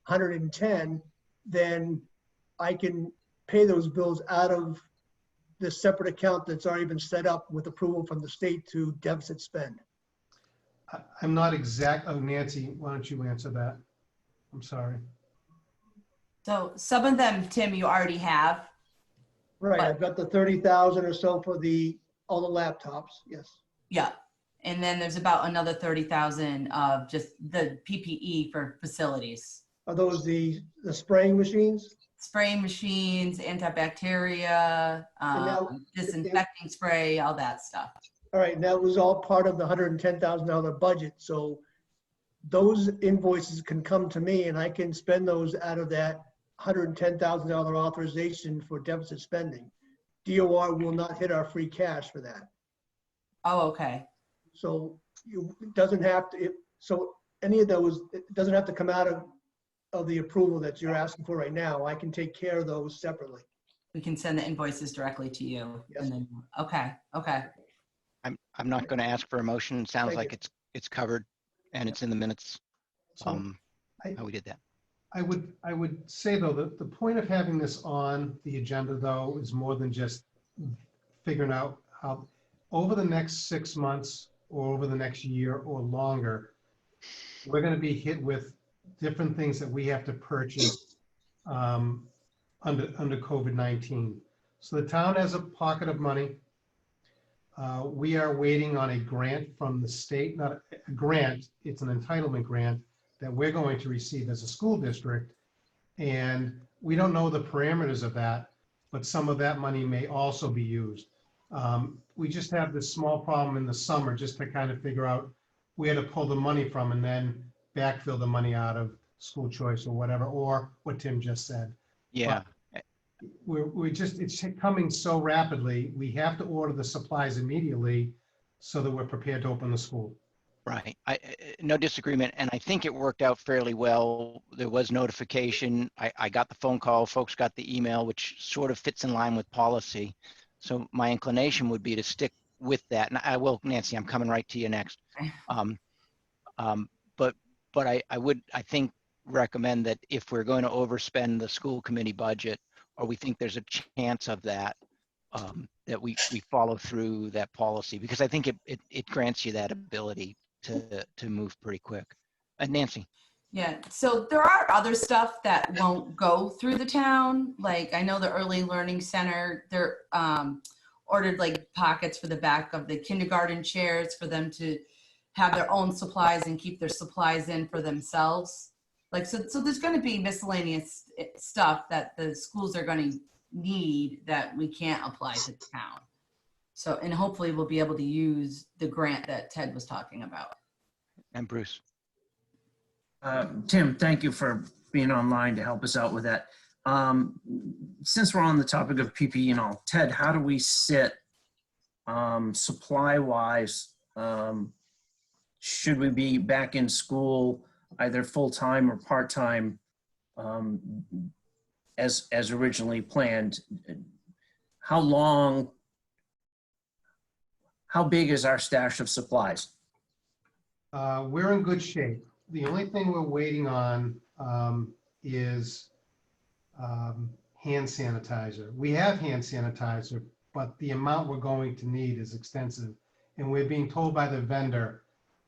110, then I can pay those bills out of the separate account that's already been set up with approval from the state to deficit spend. I'm not exact. Oh, Nancy, why don't you answer that? I'm sorry. So some of them, Tim, you already have. Right, I've got the 30,000 or so for all the laptops, yes. Yeah. And then there's about another 30,000 of just the PPE for facilities. Are those the spraying machines? Spraying machines, antibacteria, disinfecting spray, all that stuff. All right, and that was all part of the $110,000 budget. So those invoices can come to me and I can spend those out of that $110,000 authorization for deficit spending. DOR will not hit our free cash for that. Oh, okay. So it doesn't have to, so any of those, it doesn't have to come out of the approval that you're asking for right now. I can take care of those separately. We can send the invoices directly to you. Yes. And then, okay. I'm not going to ask for a motion. It sounds Thank like it's covered and it's in the minutes. So How we did that. I would say though that the point of having this on the agenda though is more than just figuring out how over the next 6 months or over the next year or longer, we're going to be hit with different things that we have to purchase under COVID-19. So the town has a pocket of money. We are waiting on a grant from the state, not a grant, it's an entitlement grant that we're going to receive as a school district. And we don't know the parameters of that, but some of that money may also be used. We just have this small problem in the summer just to kind of figure out where to pull the money from and then backfill the money out of school choice or whatever, or what Tim just said. Yeah. It's coming so rapidly. We have to order the supplies immediately so that we're prepared to open the school. Right. No disagreement. And I think it worked out fairly well. There was notification. I got the phone call. Folks got the email, which sort of fits in line with policy. So my inclination would be to stick with that. And I will, Nancy, I'm coming right to you next. But I would, I think, recommend that if we're going to overspend the school committee budget, or we think there's a chance of that, that we follow through that policy, because I think it grants you that ability to move pretty quick. Nancy. Yeah, so there are other stuff that won't go through the town. Like I know the Early Learning Center, they're ordered like pockets for the back of the kindergarten chairs for them to have their own supplies and keep their supplies in for themselves. Like, so there's going to be miscellaneous stuff that the schools are going to need that we can't apply to the town. So, and hopefully we'll be able to use the grant that Ted was talking about. And Bruce. Tim, thank you for being online to help us out with that. Since we're on the topic of PPE and all, Ted, how do we sit supply-wise? Should we be back in school either full-time or part-time as originally planned? How big is our stash of supplies? We're in good shape. The only thing we're waiting on is hand sanitizer. We have hand sanitizer, but the amount we're going to need is extensive. And we're being told by the vendor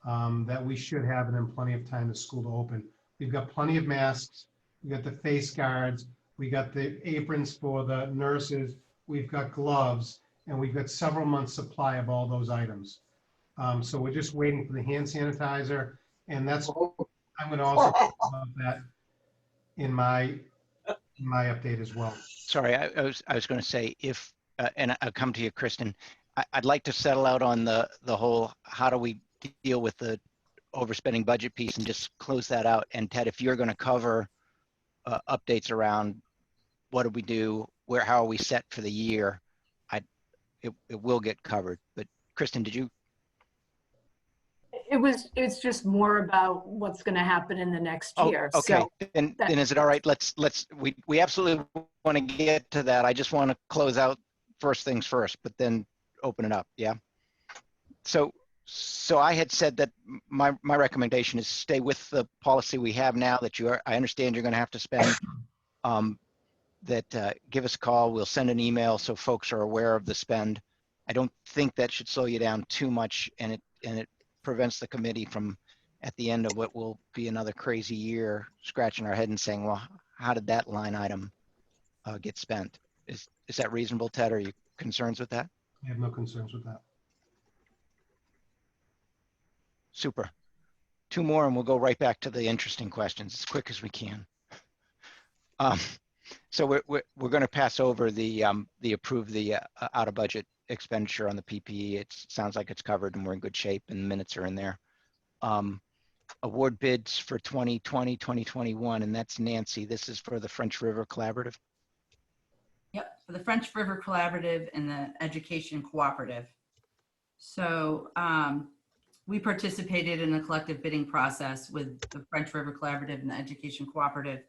that we should have it in plenty of time for school to open. We've got plenty of masks. We got the face guards. We got the aprons for the nurses. We've got gloves, and we've got several months supply of all those items. So we're just waiting for the hand sanitizer, and that's, I'm going to also talk about that in my in my update as well. Sorry, I was going to say if, and I'll come to you, Kristen. I'd like to settle out on the whole, how do we deal with the overspending budget piece and just close that out. And Ted, if you're going to cover updates around what do we do, how are we set for the year, it will get covered. But Kristen, did you? It's just more about what's going to happen in the next year. Okay. So Then is it all right? We absolutely want to get to that. I just want to close out first things first, but then open it up. Yeah. So I had said that my recommendation is stay with the policy we have now that I understand you're going to have to spend, give us a call. We'll send an email so folks are aware of the spend. I don't think that should slow you down too much, and it prevents the committee from, at the end of what will be another crazy year, scratching our head and saying, well, how did that line item get spent? Is that reasonable, Ted? Are you concerns with that? I have no concerns with that. Super. Two more and we'll go right back to the interesting questions as quick as we can. So we're going to pass over the approve the out of budget expenditure on the PPE. It sounds like it's covered and we're in good shape and the minutes are in there. Award bids for 2020, 2021, and that's Nancy. This is for the French River Collaborative. Yep, for the French River Collaborative and the Education Cooperative. So we participated in a collective bidding process with the French River Collaborative and the Education Cooperative.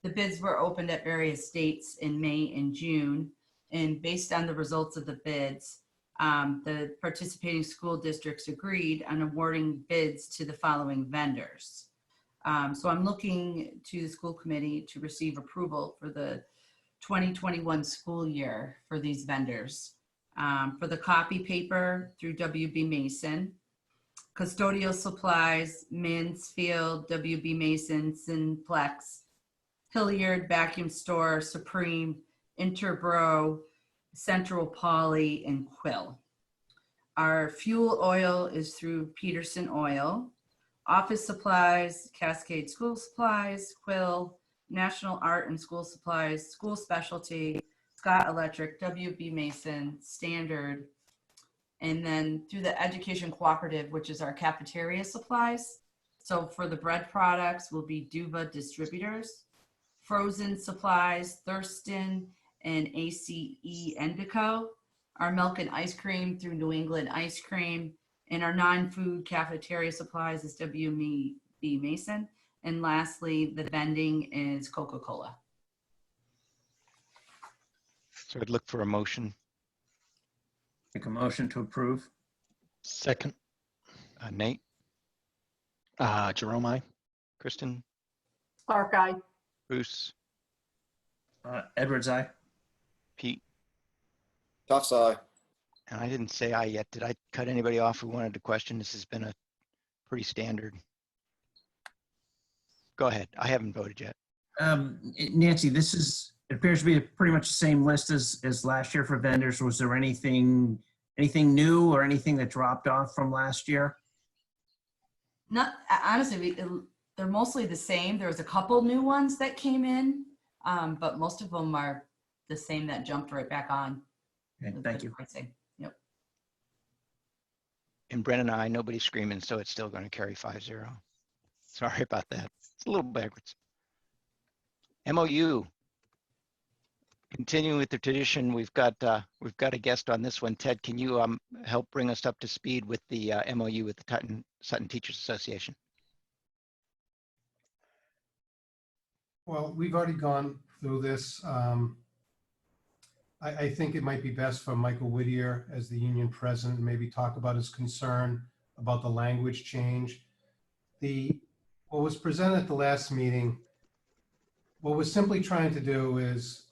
The bids were opened at various dates in May and June, and based on the results of the bids, the participating school districts agreed on awarding bids to the following vendors. So I'm looking to the school committee to receive approval for the 2021 school year for these vendors. For the copy paper through WB Mason, custodial supplies, Mansfield, WB Mason, Simplex, Hilliard, Vacuum Store, Supreme, Interbro, Central Poly, and Quill. Our fuel oil is through Peterson Oil. Office supplies, Cascade School Supplies, Quill, National Art and School Supplies, School Specialty, Scott Electric, WB Mason, Standard, and then through the Education Cooperative, which is our cafeteria supplies. So for the bread products will be Duva Distributors, frozen supplies, Thurston and ACE Endico, our milk and ice cream through New England Ice Cream, and our non-food cafeteria supplies is WB Mason. And lastly, the vending is Coca-Cola. So I'd look for a motion. Make a motion to approve. Second. Nate, Jerome, I. Kristen, Clark, aye. Bruce, Edwards, aye. Pete, Tough side. and I didn't say aye yet. Did I cut anybody off who wanted to question? This has been a pretty standard. Go ahead. I haven't voted yet. Nancy, it appears to be pretty much the same list as last year for vendors. Was there anything new or anything that dropped off from last year? Not honestly, they're mostly the same. There was a couple new ones that came in, but most of them are the same that jumped right back on. Okay, thank you. Pricing. Yep. And Brennan and I, nobody's screaming, so it's still going to carry 5-0. Sorry about that. It's a little backwards. MOU. Continuing with the tradition, we've got a guest on this one. Ted, can you help bring us up to speed with the MOU with the Sutton Teachers Association? Well, we've already gone through this. I think it might be best for Michael Whittier as the union president, maybe talk about his concern about the language change. What was presented at the last meeting, what we're simply trying to do is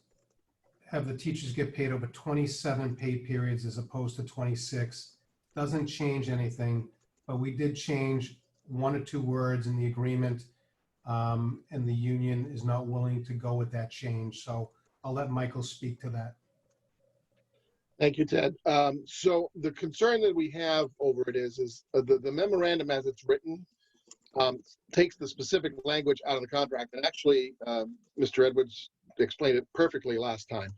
have the teachers get paid over 27 pay periods as opposed to 26. Doesn't change anything, but we did change 1 or 2 words in the agreement, and the union is not willing to go with that change. So I'll let Michael speak to that. Thank you, Ted. So the concern that we have over it is the memorandum as it's written takes the specific language out of the contract. And actually, Mr. Edwards, explained it perfectly last time.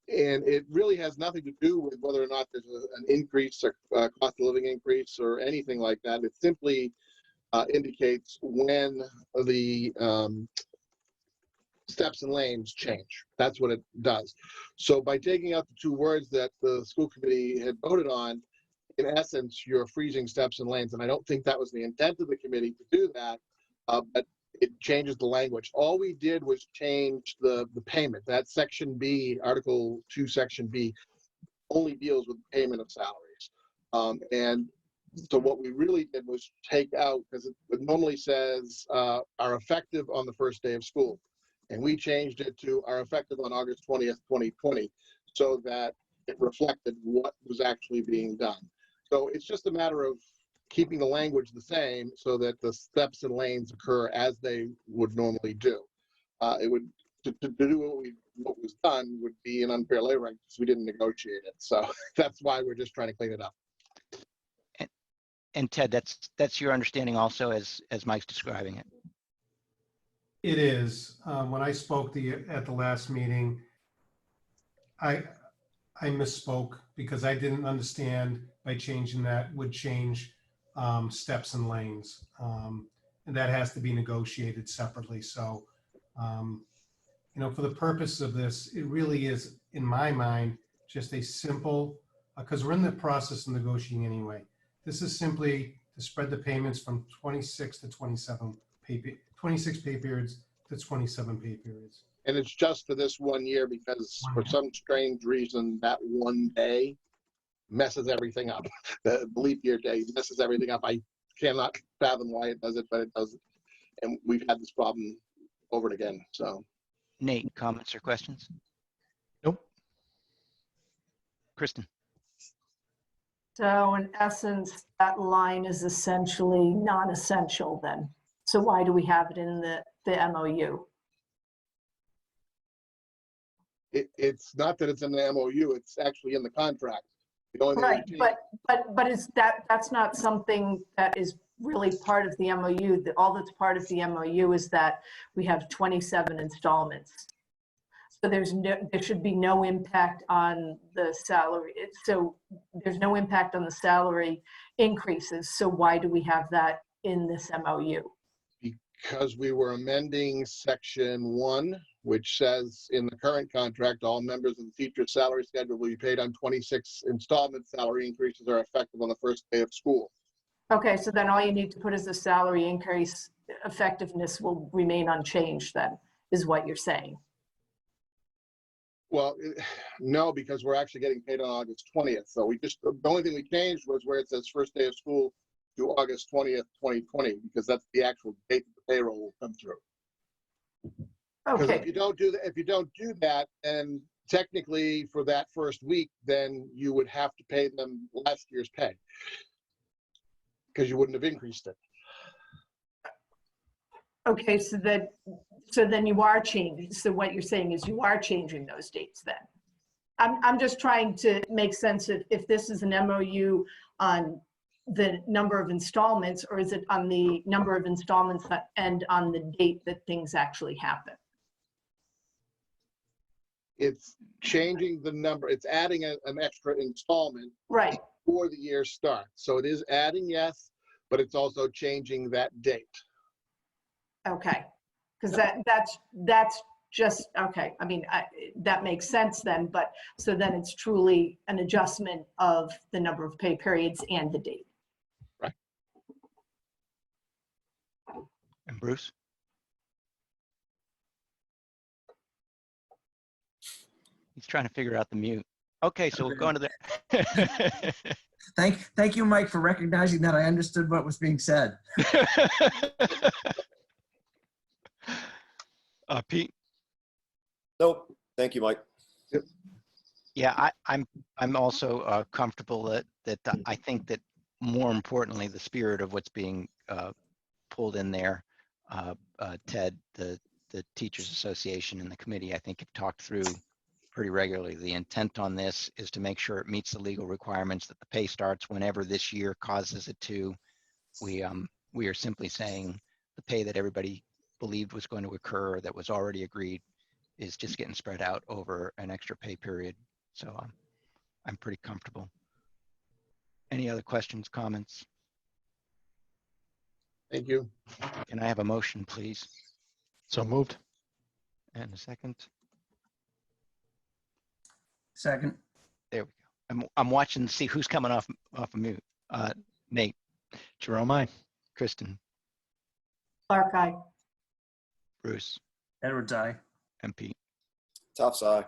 And it really has nothing to do with whether or not there's an increase or cost of living increase or anything like that. It simply indicates when the steps and lanes change. That's what it does. So by taking out the two words that the school committee had voted on, in essence, you're freezing steps and lanes. And I don't think that was the intent of the committee to do that, but it changes the language. All we did was change the payment. That section B, Article 2, Section B, only deals with payment of salaries. And so what we really did was take out, because it normally says are effective on the first day of school. And we changed it to are effective on August 20th, 2020, so that it reflected what was actually being done. So it's just a matter of keeping the language the same so that the steps and lanes occur as they would normally do. It would, to do what was done would be an unfair labor right, because we didn't negotiate it. So that's why we're just trying to clean it up. And Ted, that's your understanding also as Mike's describing it. It is. When I spoke at the last meeting, I misspoke because I didn't understand by changing that would change steps and lanes. And that has to be negotiated separately. So, you know, for the purpose of this, it really is, in my mind, just a simple, because we're in the process of negotiating anyway. This is simply to spread the payments from 26 to 27 26 pay periods to 27 pay periods. And it's just for this 1 year because for some strange reason, that one day messes everything up. The leap year day messes everything up. I cannot fathom why it does it, but it does it. And we've had this problem over and again, so. Nate, comments or questions? Nope. Kristen? So in essence, that line is essentially non-essential then. So why do we have it in the MOU? It's not that it's in the MOU, it's actually in the contract. The only thing Right, we changed- but is that's not something that is really part of the MOU. All that's part of the MOU is that we have 27 installments. So there should be no impact on the salary. So there's no impact on the salary increases. So why do we have that in this MOU? Because we were amending section 1, which says in the current contract, all members of the teacher's salary schedule will be paid on 26 installment salary increases are effective on the first day of school. Okay, so then all you need to put is the salary increase effectiveness will remain unchanged then, is what you're saying. Well, no, because we're actually getting paid on August 20th. So we just, the only thing we changed was where it says first day of school to August 20th, 2020, because that's the actual date that the payroll will come through. Because Okay, if you don't do that, then technically for that first week, then you would have to pay them last year's pay because you wouldn't have increased it. okay, so then you are changing. So what you're saying is you are changing those dates then. I'm just trying to make sense of if this is an MOU on the number of installments, or is it on the number of installments that end on the date that things actually happen? It's changing the number. It's adding an extra installment Right, before the year starts. So it is adding, yes, but it's also changing that date. okay. Because that's just, okay, I mean, that makes sense then, but so then it's truly an adjustment of the number of pay periods and the date. Right. And Bruce? He's trying to figure out the mute. Okay, so we'll go into the. Thank you, Mike, for recognizing that I understood what was being said. Pete? Nope. Thank you, Mike. Yeah, I'm also comfortable that I think that more importantly, the spirit of what's being pulled in there, Ted, the Teachers Association and the committee, I think have talked through pretty regularly. The intent on this is to make sure it meets the legal requirements that the pay starts whenever this year causes it to. We are simply saying the pay that everybody believed was going to occur, that was already agreed, is just getting spread out over an extra pay period. So I'm pretty comfortable. Any other questions, comments? Thank you. Can I have a motion, please? So moved. And a second? Second. There we go. I'm watching to see who's coming off of mute. Nate, Jerome, I. Kristen, Clark, aye. Bruce, Edwards, aye. and Pete. Tough side.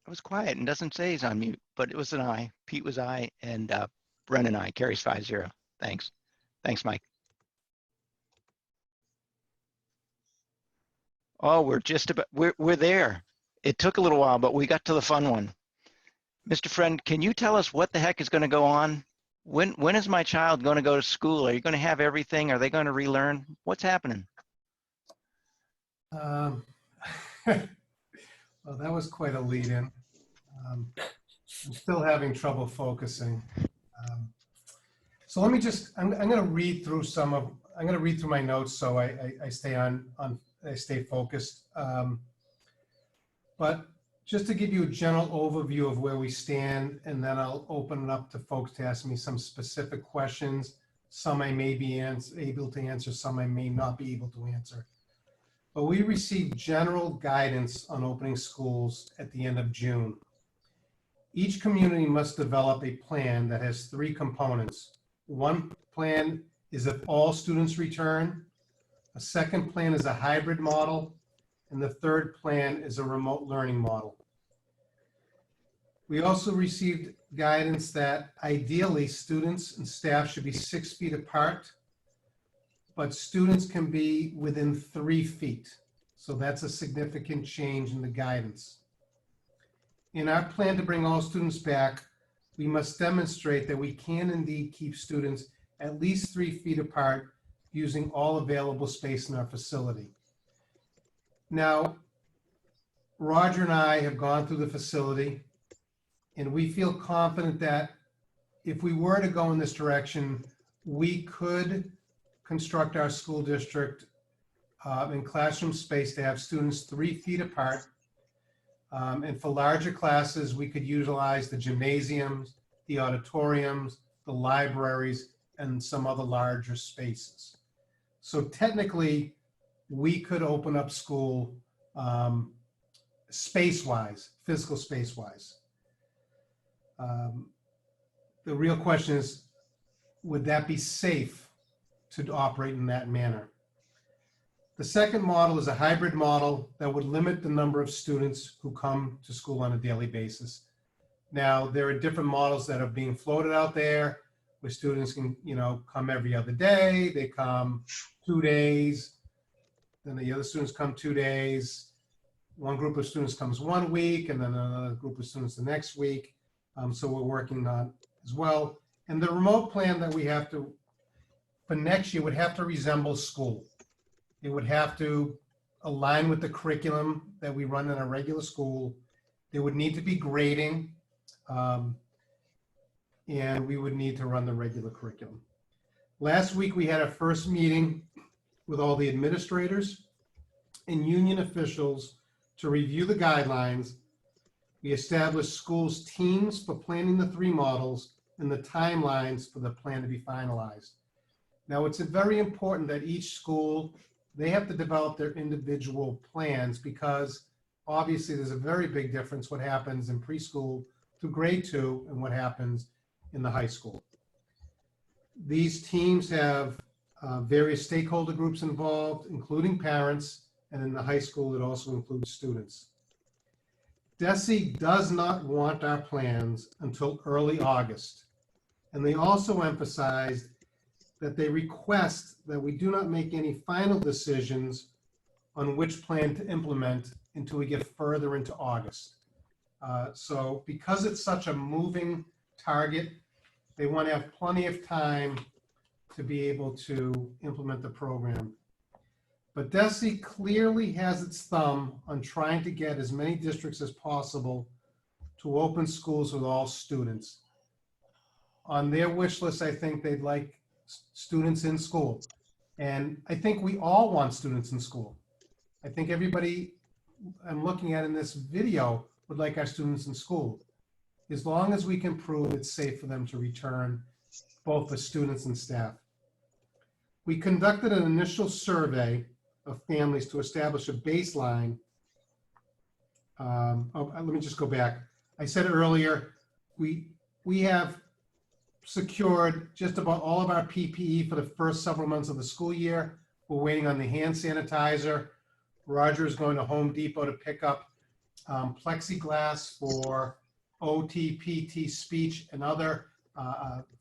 I was quiet and doesn't say he's on mute, but it was an aye. Pete was aye, and Brennan aye. Carries 5-0. Thanks. Thanks, Mike. Oh, we're just about, we're there. It took a little while, but we got to the fun one. Mr. Friend, can you tell us what the heck is going to go on? When is my child going to go to school? Are you going to have everything? Are they going to relearn? What's happening? Well, that was quite a lead-in. I'm still having trouble focusing. So let me just, I'm going to read through I'm going to read through my notes so I stay I stay focused. But just to give you a general overview of where we stand, and then I'll open it up to folks to ask me some specific questions. Some I may be able to answer, some I may not be able to answer. But we received general guidance on opening schools at the end of June. Each community must develop a plan that has 3 components. One plan is if all students return. A second plan is a hybrid model. And the third plan is a remote learning model. We also received guidance that ideally students and staff should be 6 feet apart, but students can be within 3 feet. So that's a significant change in the guidance. In our plan to bring all students back, we must demonstrate that we can indeed keep students at least 3 feet apart using all available space in our facility. Now, Roger and I have gone through the facility, and we feel confident that if we were to go in this direction, we could construct our school district in classroom space to have students 3 feet apart. And for larger classes, we could utilize the gymnasiums, the auditoriums, the libraries, and some other larger spaces. So technically, we could open up school space-wise, physical space-wise. The real question is, would that be safe to operate in that manner? The second model is a hybrid model that would limit the number of students who come to school on a daily basis. Now, there are different models that are being floated out there where students can, come every other day, they come 2 days, then the other students come 2 days. One group of students comes 1 week, and then another group of students the next week. So we're working on as well. And the remote plan that we have to, for next year, would have to resemble school. It would have to align with the curriculum that we run in a regular school. There would need to be grading, and we would need to run the regular curriculum. Last week, we had our first meeting with all the administrators and union officials to review the guidelines. We established schools' teams for planning the 3 models and the timelines for the plan to be finalized. Now, it's very important that each school, they have to develop their individual plans because obviously there's a very big difference what happens in preschool to grade 2 and what happens in the high school. These teams have various stakeholder groups involved, including parents, and in the high school, it also includes students. DESE does not want our plans until early August. And they also emphasized that they request that we do not make any final decisions on which plan to implement until we get further into August. So because it's such a moving target, they want to have plenty of time to be able to implement the program. But DESE clearly has its thumb on trying to get as many districts as possible to open schools with all students. On their wish list, I think they'd like students in school. And I think we all want students in school. I think everybody I'm looking at in this video would like our students in school, as long as we can prove it's safe for them to return, both for students and staff. We conducted an initial survey of families to establish a baseline. Let me just go back. I said earlier, we have secured just about all of our PPE for the first several months of the school year. We're waiting on the hand sanitizer. Roger is going to Home Depot to pick up plexiglass for OT, PT, speech, and other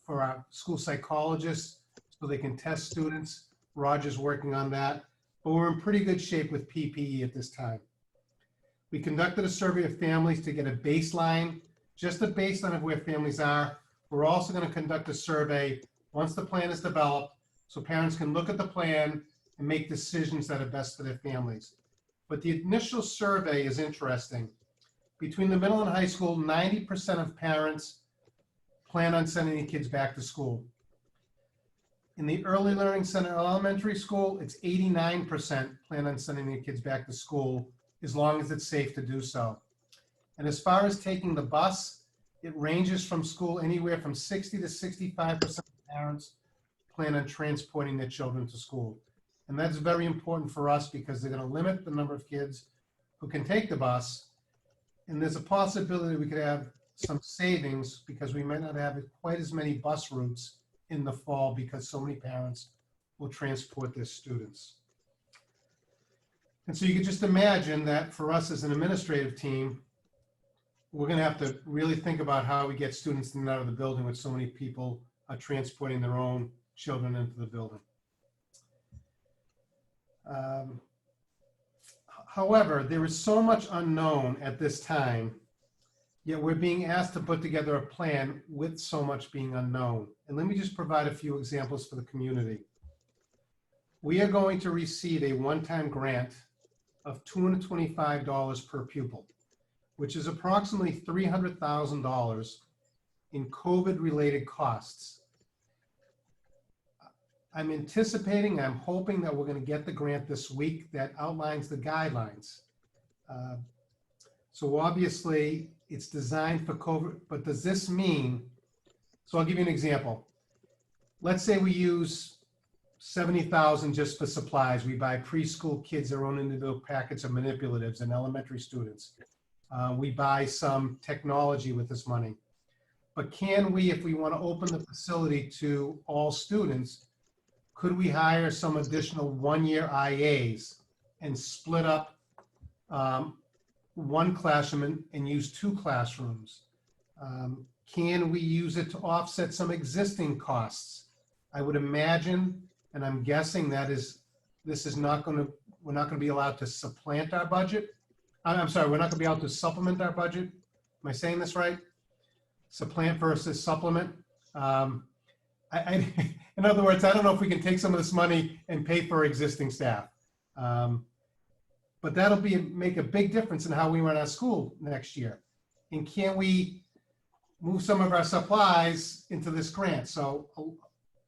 for our school psychologists so they can test students. Roger's working on that, but we're in pretty good shape with PPE at this time. We conducted a survey of families to get a baseline, just a baseline of where families are. We're also going to conduct a survey once the plan is developed so parents can look at the plan and make decisions that are best for their families. But the initial survey is interesting. Between the middle and high school, 90% of parents plan on sending the kids back to school. In the Early Learning Center elementary school, it's 89% plan on sending their kids back to school as long as it's safe to do so. And as far as taking the bus, it ranges from school anywhere from 60 to 65% of parents plan on transporting their children to school. And that's very important for us because they're going to limit the number of kids who can take the bus. And there's a possibility we could have some savings because we might not have quite as many bus routes in the fall because so many parents will transport their students. And so you can just imagine that for us as an administrative team, we're going to have to really think about how we get students in and out of the building with so many people transporting their own children into the building. However, there is so much unknown at this time, yet we're being asked to put together a plan with so much being unknown. And let me just provide a few examples for the community. We are going to receive a one-time grant of $225 per pupil, which is approximately $300,000 in COVID-related costs. I'm anticipating, I'm hoping that we're going to get the grant this week that outlines the guidelines. So obviously it's designed for COVID, but does this mean, so I'll give you an example. Let's say we use $70,000 just for supplies. We buy preschool kids their own individual packets of manipulatives and elementary students. We buy some technology with this money. But can we, if we want to open the facility to all students, could we hire some additional one-year IAs and split up one classroom and use two classrooms? Can we use it to offset some existing costs? I would imagine, and I'm guessing that this is not going to, we're not going to be allowed to supplant our budget. I'm sorry, we're not going to be able to supplement our budget. Am I saying this right? Supplant versus supplement. In other words, I don't know if we can take some of this money and pay for existing staff. But that'll make a big difference in how we run our school next year. And can we move some of our supplies into this grant? So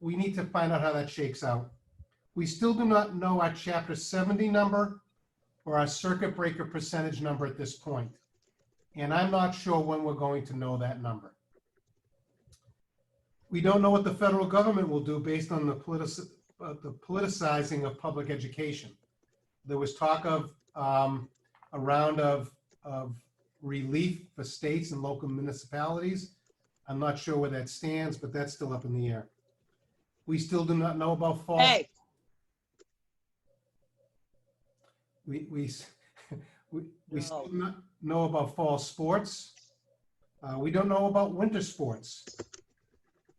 we need to find out how that shakes out. We still do not know our Chapter 70 number or our circuit breaker percentage number at this point. And I'm not sure when we're going to know that number. We don't know what the federal government will do based on the politicizing of public education. There was talk of a round of relief for states and local municipalities. I'm not sure where that stands, but that's still up in the air. We still do not know about fall. Hey. We still do not know about fall sports. We don't know about winter sports.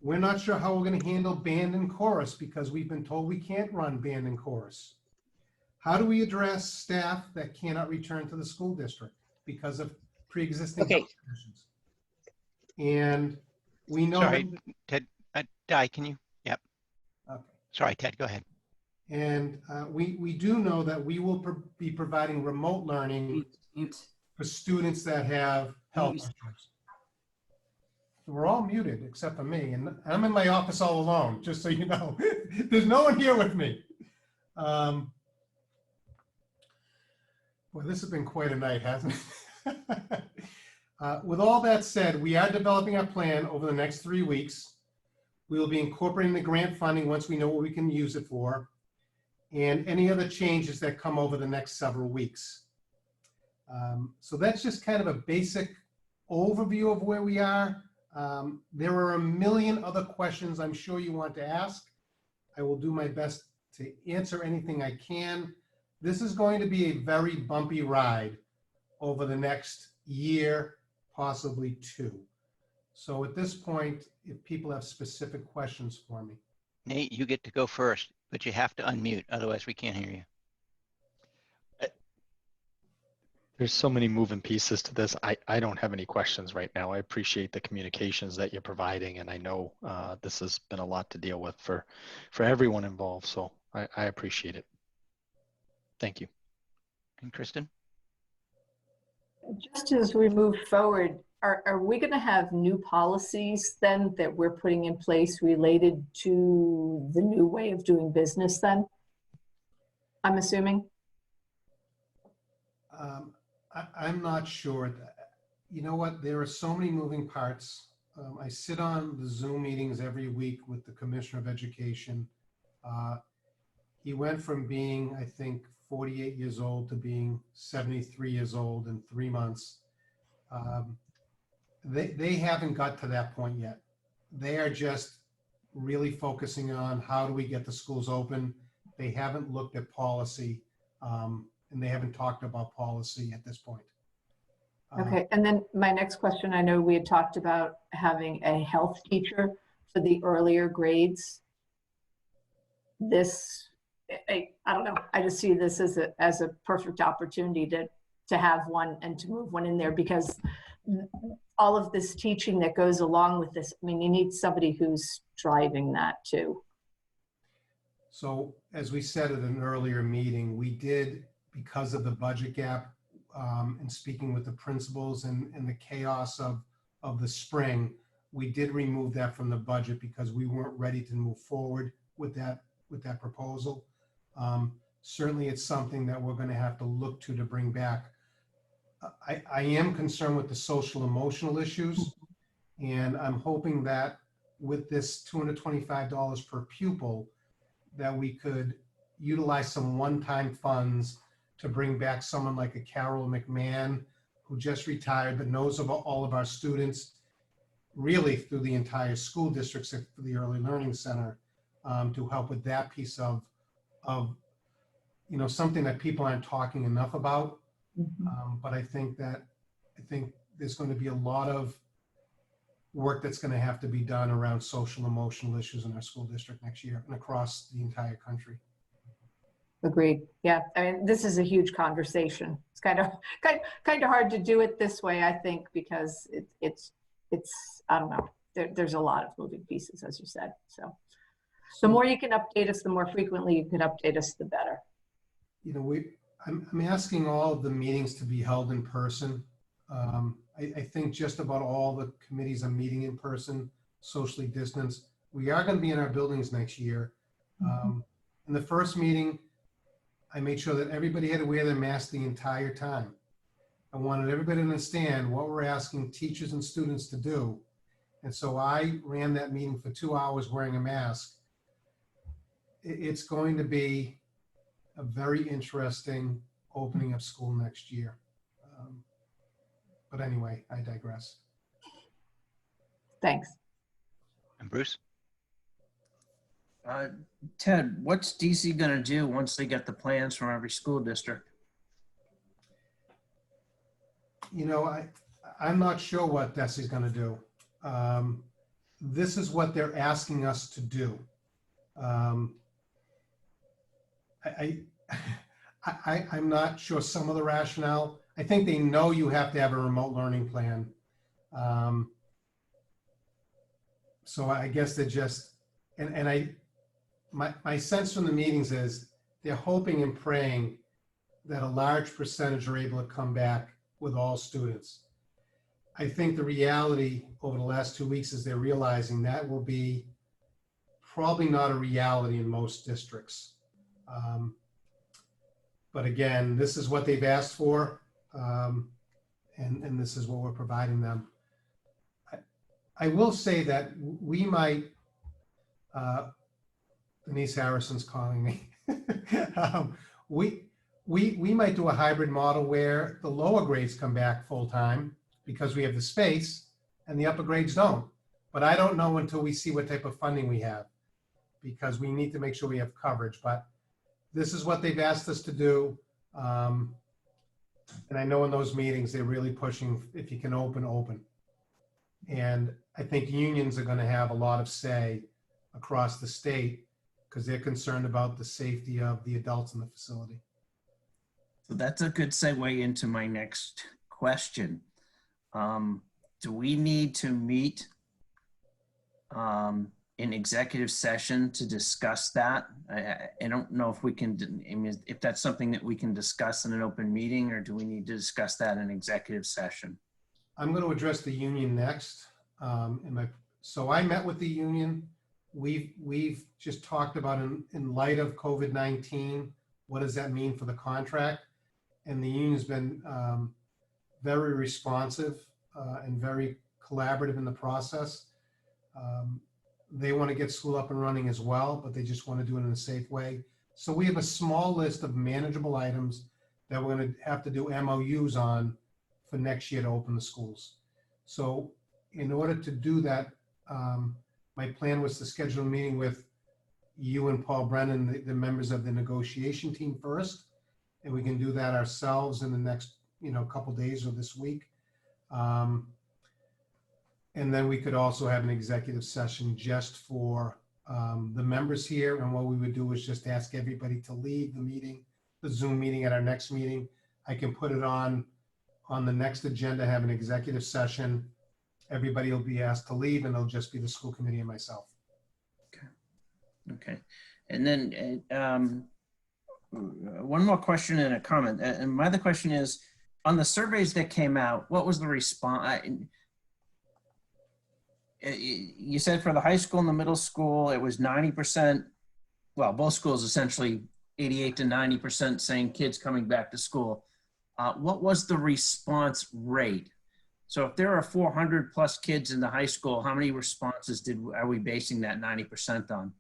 We're not sure how we're going to handle band and chorus because we've been told we can't run band and chorus. How do we address staff that cannot return to the school district because of pre-existing health conditions? And we know. Sorry, Ted, Di, can you? Yep. Okay. Sorry, Ted, go ahead. And we do know that we will be providing remote learning for students that have health issues. We're all muted except for me, and I'm in my office all alone, just so you know. There's no one here with me. Well, this has been quite a night, hasn't it? With all that said, we are developing our plan over the next 3 weeks. We will be incorporating the grant funding once we know what we can use it for, and any other changes that come over the next several weeks. So that's just kind of a basic overview of where we are. There are a million other questions I'm sure you want to ask. I will do my best to answer anything I can. This is going to be a very bumpy ride over the next year, possibly 2. So at this point, if people have specific questions for me. Nate, you get to go first, but you have to unmute, otherwise we can't hear you. There's so many moving pieces to this. I don't have any questions right now. I appreciate the communications that you're providing, and I know this has been a lot to deal with for everyone involved, so I appreciate it. Thank you. And Kristen? Just as we move forward, are we going to have new policies then that we're putting in place related to the new way of doing business then? I'm assuming. I'm not sure. You know what? There are so many moving parts. I sit on the Zoom meetings every week with the Commissioner of Education. He went from being, I think, 48 years old to being 73 years old in 3 months. They haven't got to that point yet. They are just really focusing on how do we get the schools open. They haven't looked at policy, and they haven't talked about policy at this point. Okay, and then my next question, I know we had talked about having a health teacher for the earlier grades. This, I don't know, I just see this as a perfect opportunity to have one and to move one in there, because all of this teaching that goes along with this, I mean, you need somebody who's driving that too. So as we said at an earlier meeting, we did, because of the budget gap, and speaking with the principals and the chaos of the spring, we did remove that from the budget because we weren't ready to move forward with that proposal. Certainly it's something that we're going to have to look to bring back. I am concerned with the social emotional issues, and I'm hoping that with this $225 per pupil, that we could utilize some one-time funds to bring back someone like a Carol McMahon, who just retired but knows of all of our students, really through the entire school districts for the Early Learning Center, to help with that piece of something that people aren't talking enough about. But I think there's going to be a lot of work that's going to have to be done around social emotional issues in our school district next year and across the entire country. Agreed. Yeah, I mean, this is a huge conversation. It's kind of hard to do it this way, I think, because it's I don't know. There's a lot of moving pieces, as you said. So the more you can update us, the more frequently you can update us, the better. You know, I'm asking all of the meetings to be held in person. I think just about all the committees are meeting in person, socially distanced. We are going to be in our buildings next year. In the first meeting, I made sure that everybody had to wear their mask the entire time. I wanted everybody to understand what we're asking teachers and students to do. And so I ran that meeting for 2 hours wearing a mask. It's going to be a very interesting opening of school next year. But anyway, I digress. Thanks. And Bruce? Ted, what's DC going to do once they get the plans from every school district? You know, I'm not sure what DESI's going to do. This is what they're asking us to do. I'm not sure some of the rationale. I think they know you have to have a remote learning plan. So I guess they're just, my sense from the meetings is they're hoping and praying that a large percentage are able to come back with all students. I think the reality over the last 2 weeks is they're realizing that will be probably not a reality in most districts. But again, this is what they've asked for, and this is what we're providing them. I will say that we might, Denise Harrison's calling me. We might do a hybrid model where the lower grades come back full-time because we have the space and the upper grades don't. But I don't know until we see what type of funding we have, because we need to make sure we have coverage. But this is what they've asked us to do. And I know in those meetings, they're really pushing, if you can open, open. And I think unions are going to have a lot of say across the state because they're concerned about the safety of the adults in the facility. So that's a good segue into my next question. Do we need to meet in executive session to discuss that? I don't know if we can, I mean, if that's something that we can discuss in an open meeting, or do we need to discuss that in executive session? I'm going to address the union next. So I met with the union. We've just talked about in light of COVID-19, what does that mean for the contract? And the union's been very responsive and very collaborative in the process. They want to get school up and running as well, but they just want to do it in a safe way. So we have a small list of manageable items that we're going to have to do MOUs on for next year to open the schools. So in order to do that, my plan was to schedule a meeting with you and Paul Brennan, the members of the negotiation team first, and we can do that ourselves in the next, couple days or this week. And then we could also have an executive session just for the members here. And what we would do is just ask everybody to leave the meeting, the Zoom meeting at our next meeting. I can put it on the next agenda, have an executive session. Everybody will be asked to leave, and it'll just be the school committee and myself. Okay. And then one more question and a comment. And my other question is, on the surveys that came out, what was the response? You said for the high school and the middle school, it was 90%. Well, both schools essentially 88 to 90% saying kids coming back to school. What was the response rate? So if there are 400 plus kids in the high school, how many responses are we basing that 90% on?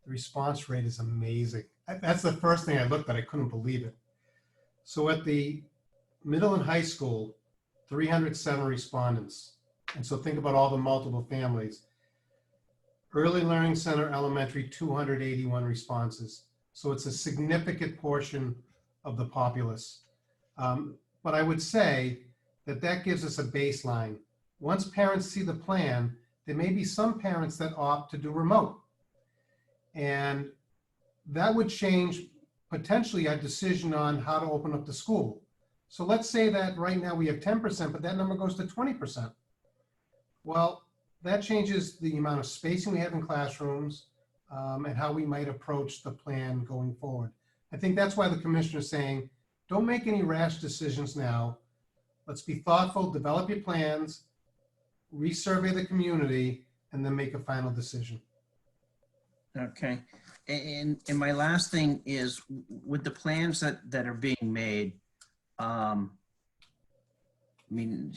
The response rate is amazing. That's the first thing I looked at. I couldn't believe it. So at the middle and high school, 307 respondents. And so think about all the multiple families. Early Learning Center Elementary, 281 responses. So it's a significant portion of the populace. But I would say that gives us a baseline. Once parents see the plan, there may be some parents that opt to do remote. And that would change potentially our decision on how to open up the school. So let's say that right now we have 10%, but that number goes to 20%. Well, that changes the amount of spacing we have in classrooms and how we might approach the plan going forward. I think that's why the commissioner is saying, don't make any rash decisions now. Let's be thoughtful, develop your plans, resurvey the community, and then make a final decision. Okay. And my last thing is, with the plans that are being made, I mean,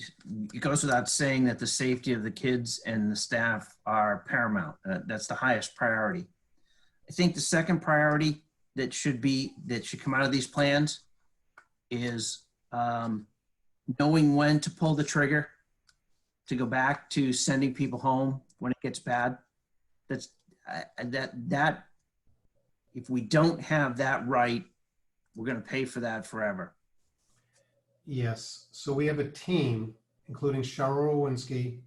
it goes without saying that the safety of the kids and the staff are paramount. That's the highest priority. I think the second priority that should come out of these plans is knowing when to pull the trigger to go back to sending people home when it gets bad. That if we don't have that right, we're going to pay for that forever. Yes. So we have a team, including Cheryl Owinski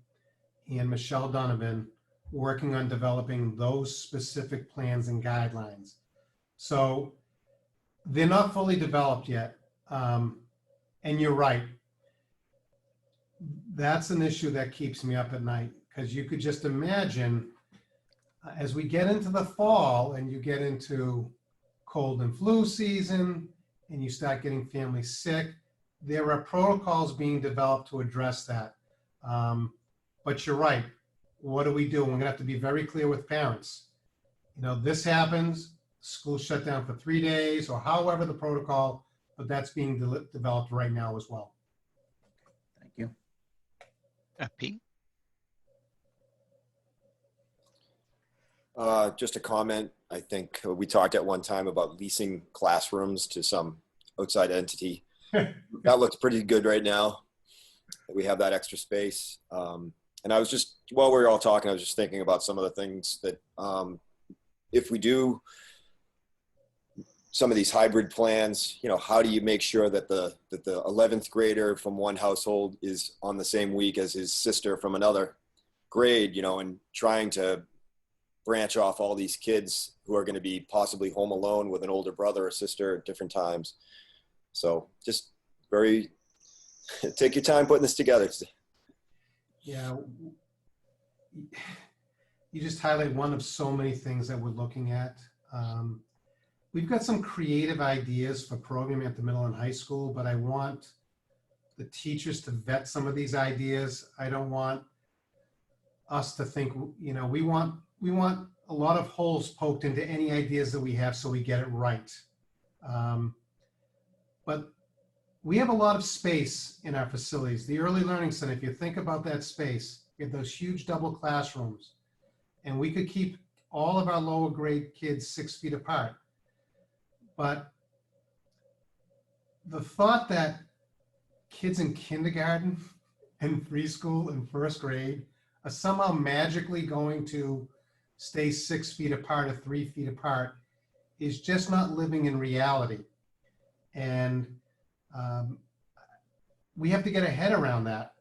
and Michelle Donovan, working on developing those specific plans and guidelines. So they're not fully developed yet. And you're right. That's an issue that keeps me up at night, because you could just imagine as we get into the fall and you get into cold and flu season and you start getting families sick, there are protocols being developed to address that. But you're right. What do we do? We're going to have to be very clear with parents. This happens. school shut down for 3 days or however the protocol, but that's being developed right now as well. Thank you. Pete? Just a comment. I think we talked at one time about leasing classrooms to some outside entity. That looks pretty good right now. We have that extra space. And I was just, while we were all talking, I was just thinking about some of the things that if we do some of these hybrid plans, you know, how do you make sure that the 11th grader from one household is on the same week as his sister from another grade, you know, and trying to branch off all these kids who are going to be possibly home alone with an older brother or sister at different times. So just very, take your time putting this together. Yeah, you just highlight one of so many things that we're looking at. We've got some creative ideas for programming at the middle and high school, but I want the teachers to vet some of these ideas. I don't want us to think, you know, we want a lot of holes poked into any ideas that we have so we get it right. But we have a lot of space in our facilities. The Early Learning Center, if you think about that space, we have those huge double classrooms, and we could keep all of our lower grade kids 6 feet apart. But the thought that kids in kindergarten and preschool and first grade are somehow magically going to stay 6 feet apart or 3 feet apart is just not living in reality. And we have to get a head around that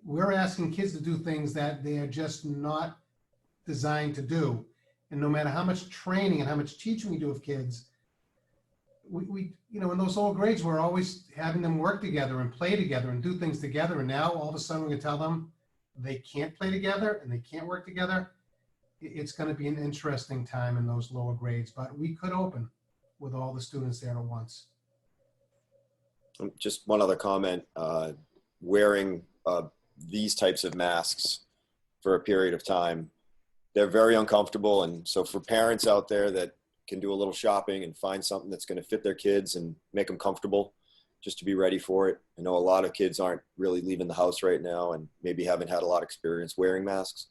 we're asking kids to do things that they are just not designed to do. And no matter how much training and how much teaching we do of kids, we you know, in those old grades, we're always having them work together and play together and do things together. And now all of a sudden we can tell them they can't play together and they can't work together. It's going to be an interesting time in those lower grades, but we could open with all the students there at once. Just one other comment, wearing these types of masks for a period of time, they're very uncomfortable. And so for parents out there that can do a little shopping and find something that's going to fit their kids and make them comfortable, just to be ready for it. I know a lot of kids aren't really leaving the house right now and maybe haven't had a lot of experience wearing masks.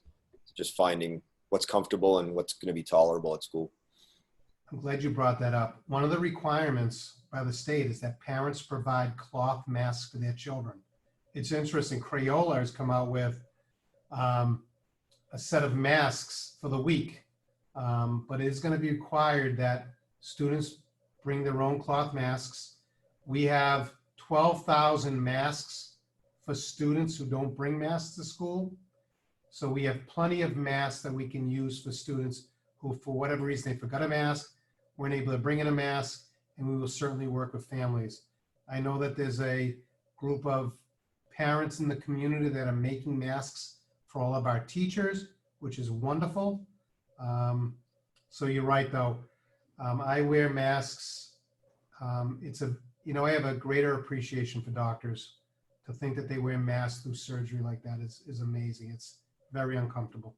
Just finding what's comfortable and what's going to be tolerable at school. I'm glad you brought that up. One of the requirements by the state is that parents provide cloth masks for their children. It's interesting, Crayola has come out with a set of masks for the week, but it is going to be required that students bring their own cloth masks. We have 12,000 masks for students who don't bring masks to school. So we have plenty of masks that we can use for students who, for whatever reason, they forgot a mask, weren't able to bring in a mask, and we will certainly work with families. I know that there's a group of parents in the community that are making masks for all of our teachers, which is wonderful. So you're right, though. I wear masks. I have a greater appreciation for doctors. To think that they wear masks through surgery like that is amazing. It's very uncomfortable.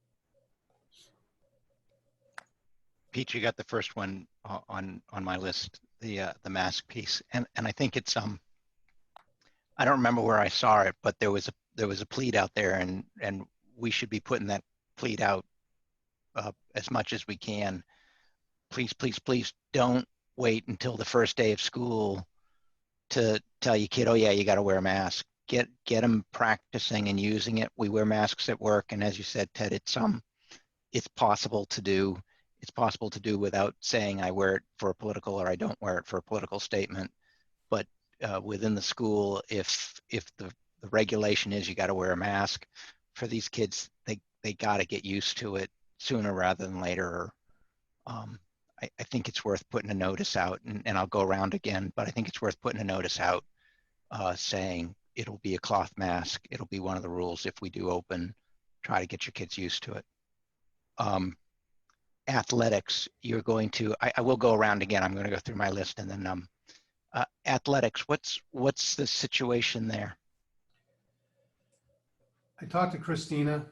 Pete, you got the first one on my list, the mask piece, and I think it's I don't remember where I saw it, but there was a pleat out there, and we should be putting that pleat out as much as we can. Please, please, please don't wait until the first day of school to tell your kid, oh yeah, you got to wear a mask. Get them practicing and using it. We wear masks at work, and as you said, Ted, it's possible to do. It's possible to do without saying I wear it for a political or I don't wear it for a political statement. But within the school, if the regulation is you got to wear a mask, for these kids, they got to get used to it sooner rather than later. I think it's worth putting a notice out, and I'll go around again, but I think it's worth putting a notice out saying it'll be a cloth mask. It'll be one of the rules if we do open. Try to get your kids used to it. Athletics, you're going to, I will go around again. I'm going to go through my list, and then athletics, what's the situation there? I talked to Christina.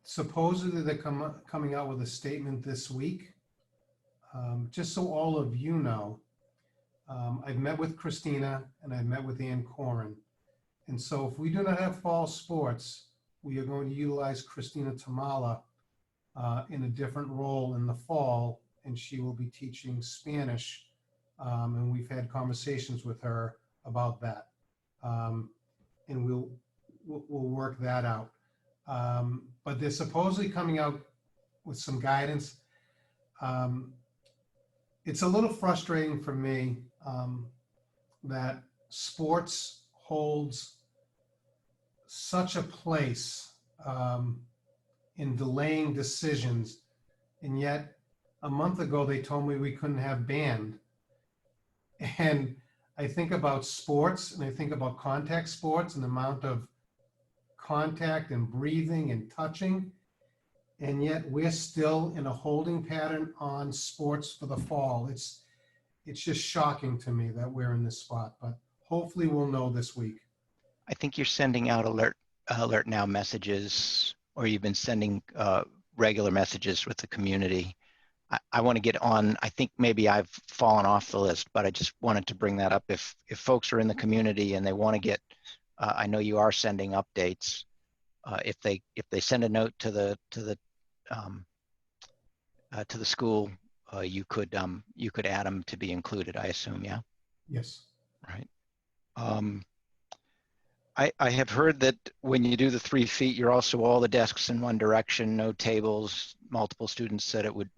supposedly they're coming out with a statement this week. Just so all of you know, I've met with Christina and I've met with Ann Corin. And so if we do not have fall sports, we are going to utilize Christina Tamala in a different role in the fall, and she will be teaching Spanish. And we've had conversations with her about that. And we'll work that out. But they're supposedly coming out with some guidance. It's a little frustrating for me that sports holds such a place in delaying decisions, and yet a month ago they told me we couldn't have band. And I think about sports and I think about contact sports and the amount of contact and breathing and touching, and yet we're still in a holding pattern on sports for the fall. It's just shocking to me that we're in this spot, but hopefully we'll know this week. I think you're sending out alert now messages, or you've been sending regular messages with the community. I want to get on. I think maybe I've fallen off the list, but I just wanted to bring that up. If folks are in the community and they want to get, I know you are sending updates. If they send a note to the school, you could add them to be included, I assume. Yeah. Yes. Right. I have heard that when you do the 3 feet, you're also all the desks in one direction, no tables. Multiple students said it would,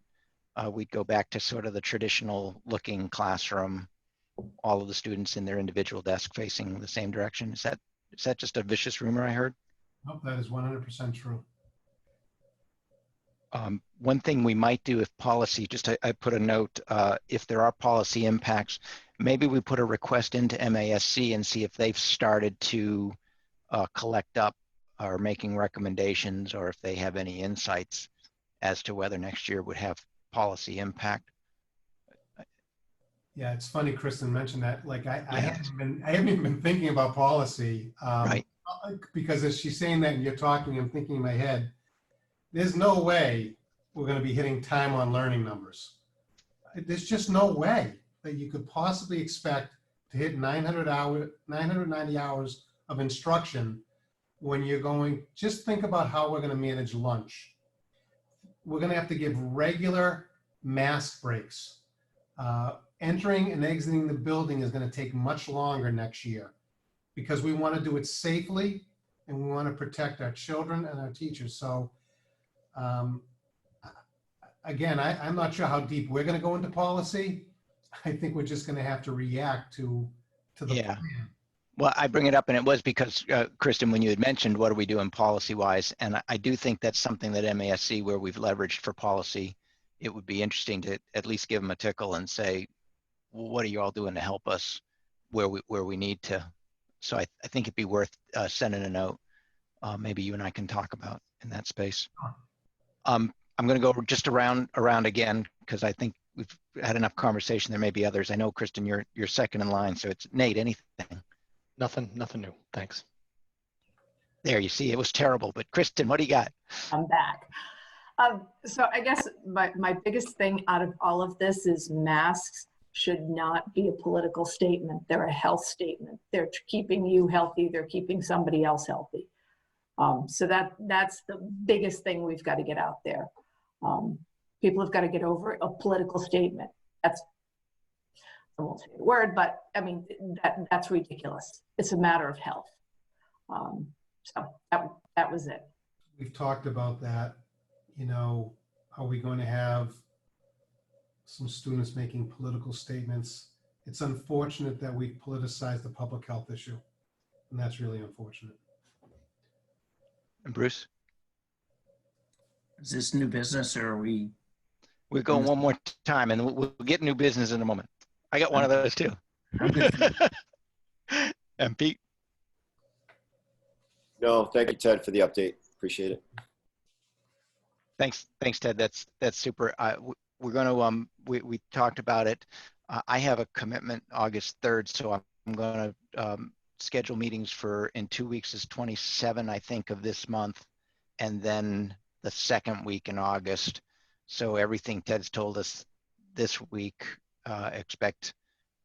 we'd go back to sort of the traditional looking classroom, all of the students in their individual desk facing the same direction. Is that just a vicious rumor I heard? Nope, that is 100% true. One thing we might do if policy, just I put a note, if there are policy impacts, maybe we put a request into MASC and see if they've started to collect up or making recommendations, or if they have any insights as to whether next year would have policy impact. Yeah, it's funny Kristen mentioned that. Like I haven't even been thinking about policy. Right. Because as she's saying that and you're talking, I'm thinking in my head, there's no way we're going to be hitting time on learning numbers. There's just no way that you could possibly expect to hit 990 hours of instruction when you're going, just think about how we're going to manage lunch. We're going to have to give regular mask breaks. Entering and exiting the building is going to take much longer next year because we want to do it safely and we want to protect our children and our teachers. So again, I'm not sure how deep we're going to go into policy. I think we're just going to have to react to the plan. Well, I bring it up, and it was because, Kristen, when you had mentioned what are we doing policy-wise, and I do think that's something that MASC, where we've leveraged for policy, it would be interesting to at least give them a tickle and say, well, what are you all doing to help us where we need to? So I think it'd be worth sending a note. Maybe you and I can talk about in that space. I'm going to go just around again because I think we've had enough conversation. There may be others. I know, Kristen, you're second in line, so it's Nate. Anything? Nothing new. Thanks. There, you see, it was terrible. But Kristen, what do you got? I'm back. So I guess my biggest thing out of all of this is masks should not be a political statement. They're a health statement. They're keeping you healthy. They're keeping somebody else healthy. So that's the biggest thing we've got to get out there. People have got to get over a political statement. I won't say the word, but I mean, that's ridiculous. It's a matter of health. So that was it. We've talked about that. You know, are we going to have some students making political statements? It's unfortunate that we've politicized the public health issue, and that's really unfortunate. And Bruce? Is this new business or are we? We're going one more time, and we'll get new business in a moment. I got one of those too. And Pete? No, thank you, Ted, for the update. Appreciate it. Thanks, Ted. That's super. We're going to we talked about it. I have a commitment August 3rd, so I'm going to schedule meetings for in 2 weeks is 27, I think, of this month, and then the second week in August. So everything Ted's told us this week, expect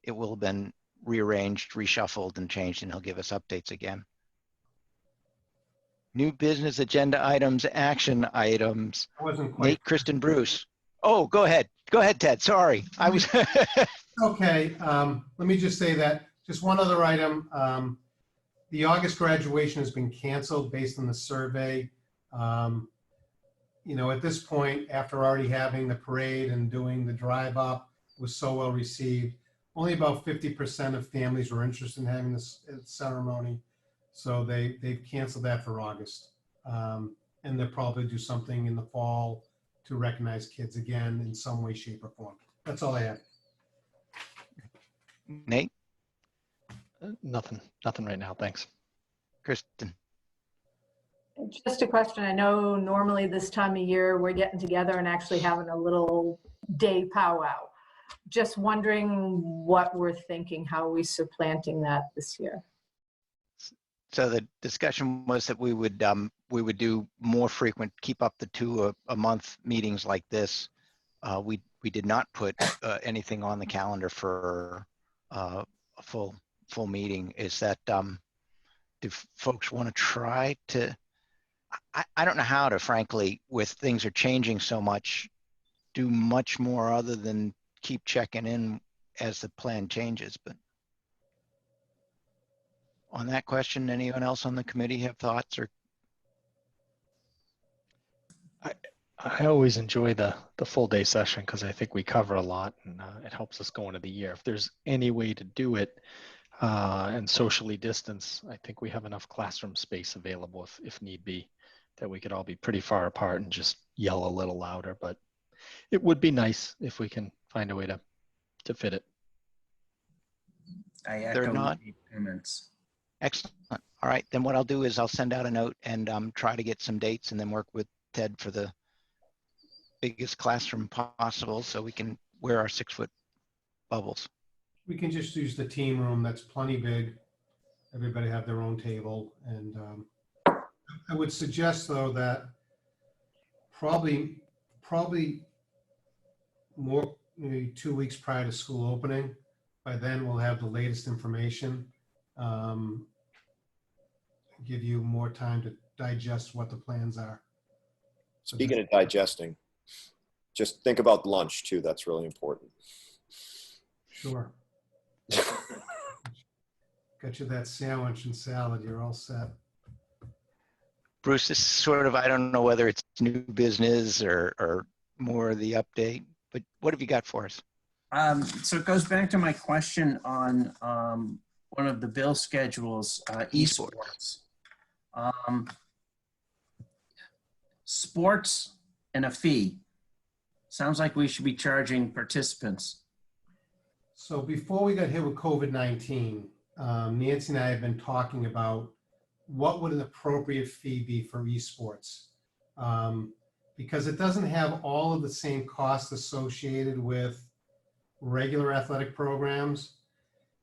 it will have been rearranged, reshuffled, and changed, and he'll give us updates again. New business agenda items, action items. I wasn't quite. Nate, Kristen, Bruce. Oh, go ahead. Go ahead, Ted. Sorry. I was. Okay, let me just say that, just one other item. The August graduation has been canceled based on the survey. You know, at this point, after already having the parade and doing the drive up, it was so well received. Only about 50% of families were interested in having this ceremony. So they've canceled that for August. And they'll probably do something in the fall to recognize kids again in some way, shape, or form. That's all I have. Nate, Nothing right now. Thanks. Kristen. Just a question. I know normally this time of year we're getting together and actually having a little day powwow. Just wondering what we're thinking. How are we supplanting that this year? So the discussion was that we would do more frequent, keep up the 2 a month meetings like this. We did not put anything on the calendar for a full meeting. Is that do folks want to try to? I don't know how to, frankly, with things are changing so much, do much more other than keep checking in as the plan changes. But on that question, anyone else on the committee have thoughts? Or I always enjoy the full day session because I think we cover a lot, and it helps us go into the year. If there's any way to do it and socially distance, I think we have enough classroom space available if need be, that we could all be pretty far apart and just yell a little louder. But it would be nice if we can find a way to fit it. I They're echo not. the comments. Excellent. All right, then what I'll do is I'll send out a note and try to get some dates and then work with Ted for the biggest classroom possible so we can wear our 6-foot bubbles. We can just use the team room. That's plenty big. Everybody have their own table. And I would suggest, though, that probably more, maybe 2 weeks prior to school opening. By then, we'll have the latest information. Give you more time to digest what the plans are. Speaking of digesting, just think about lunch too. That's really important. Sure. Got you that sandwich and salad. You're all set. Bruce, this is sort of, I don't know whether it's new business or more of the update, but what have you got for us? So it goes back to my question on one of the bill schedules, esports. Sports and a fee. Sounds like we should be charging participants. So before we got hit with COVID-19, Nancy and I have been talking about what would an appropriate fee be for esports, because it doesn't have all of the same costs associated with regular athletic programs.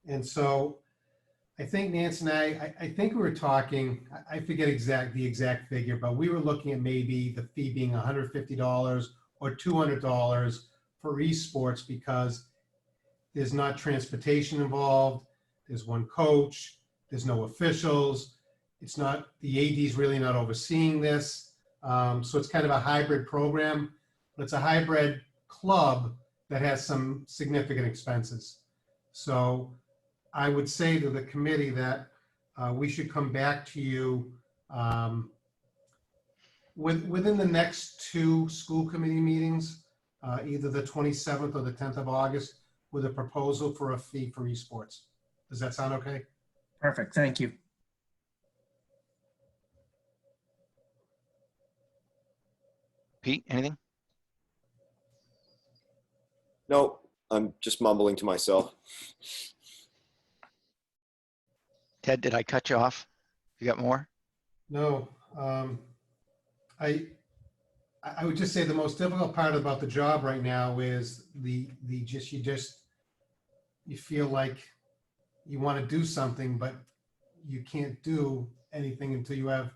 And so I think Nancy and I think we were talking, I forget the exact figure, but we were looking at maybe the fee being $150 or $200 for esports, because there's not transportation involved. There's one coach, there's no officials. It's not, the AD's really not overseeing this. So it's kind of a hybrid program, but it's a hybrid club that has some significant expenses. So I would say to the committee that we should come back to you within the next 2 school committee meetings, either the 27th or the 10th of August, with a proposal for a fee for esports. Does that sound okay? Perfect, thank you. Pete, anything? No, I'm just mumbling to myself. Ted, did I cut you off? You got more? No. I would just say the most difficult part about the job right now is you feel like you want to do something, but you can't do anything until you have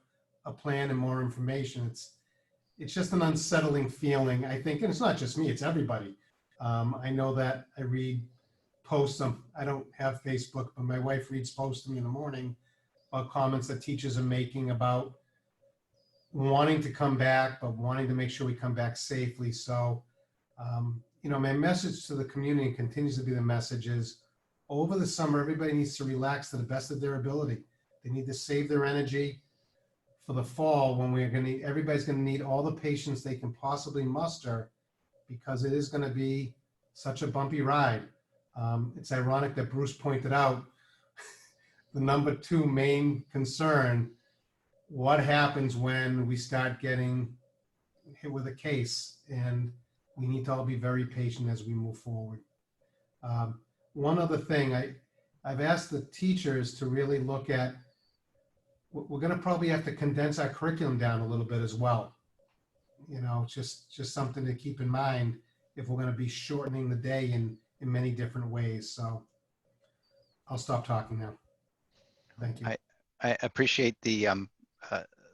a plan and more information. it's just an unsettling feeling, I think, and it's not just me, it's everybody. I know that I read posts I don't have Facebook, but my wife reads posts to me in the morning about comments that teachers are making about wanting to come back, but wanting to make sure we come back safely. So, my message to the community continues to be the message is, over the summer, everybody needs to relax to the best of their ability. They need to save their energy for the fall, when everybody's going to need all the patience they can possibly muster, because it is going to be such a bumpy ride. It's ironic that Bruce pointed out the number 2 main concern: what happens when we start getting hit with a case? And we need to all be very patient as we move forward. One other thing, I've asked the teachers to really look at, we're going to probably have to condense our curriculum down a little bit as well. Just something to keep in mind if we're going to be shortening the day in many different ways. So I'll stop talking now. Thank you. I appreciate the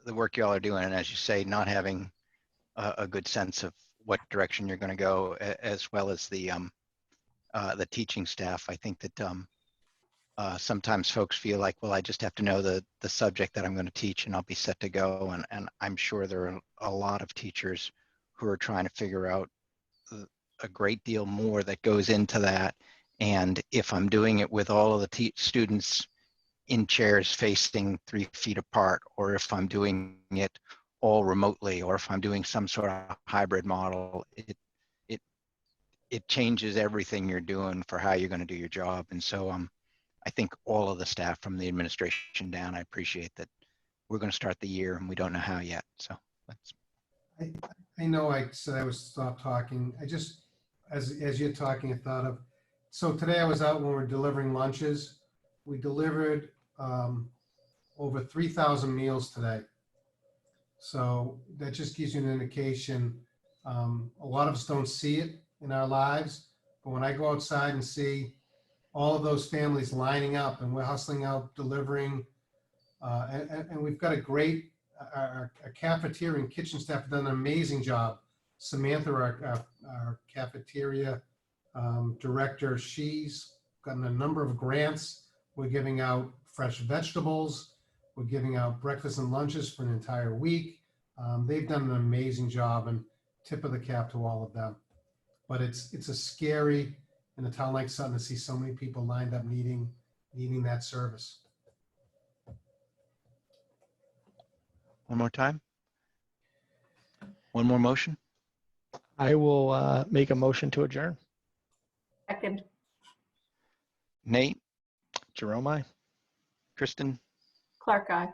work you all are doing, and as you say, not having a good sense of what direction you're going to go, as well as the teaching staff. I think that sometimes folks feel like, well, I just have to know the subject that I'm going to teach and I'll be set to go. And I'm sure there are a lot of teachers who are trying to figure out a great deal more that goes into that. And if I'm doing it with all of the students in chairs facing 3 feet apart, or if I'm doing it all remotely, or if I'm doing some sort of hybrid model, it changes everything you're doing for how you're going to do your job. And so I think all of the staff from the administration down, I appreciate that we're going to start the year and we don't know how yet. So that's. I know I said I would stop talking. I just, as you're talking, I thought of, so today I was out when we were delivering lunches. We delivered over 3,000 meals today. So that just gives you an indication. A lot of us don't see it in our lives, but when I go outside and see all of those families lining up and we're hustling out, delivering, and we've got a great, our cafeteria and kitchen staff have done an amazing job. Samantha, our cafeteria director, she's gotten a number of grants. We're giving out fresh vegetables. We're giving out breakfast and lunches for an entire week. They've done an amazing job, and tip of the cap to all of them. But it's a scary, in a town like Sutton, to see so many people lined up needing that service. One more time. One more motion. I will make a motion to adjourn. Second. Nate, Jerome, I. Kristen, Clark, aye.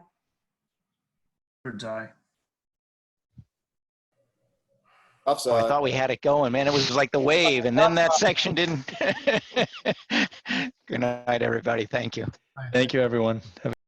Bird's eye. oh, I Offside. thought we had it going, man. It was like the wave, and then that section didn't. Good night, everybody. Thank you. Thank you, everyone. Have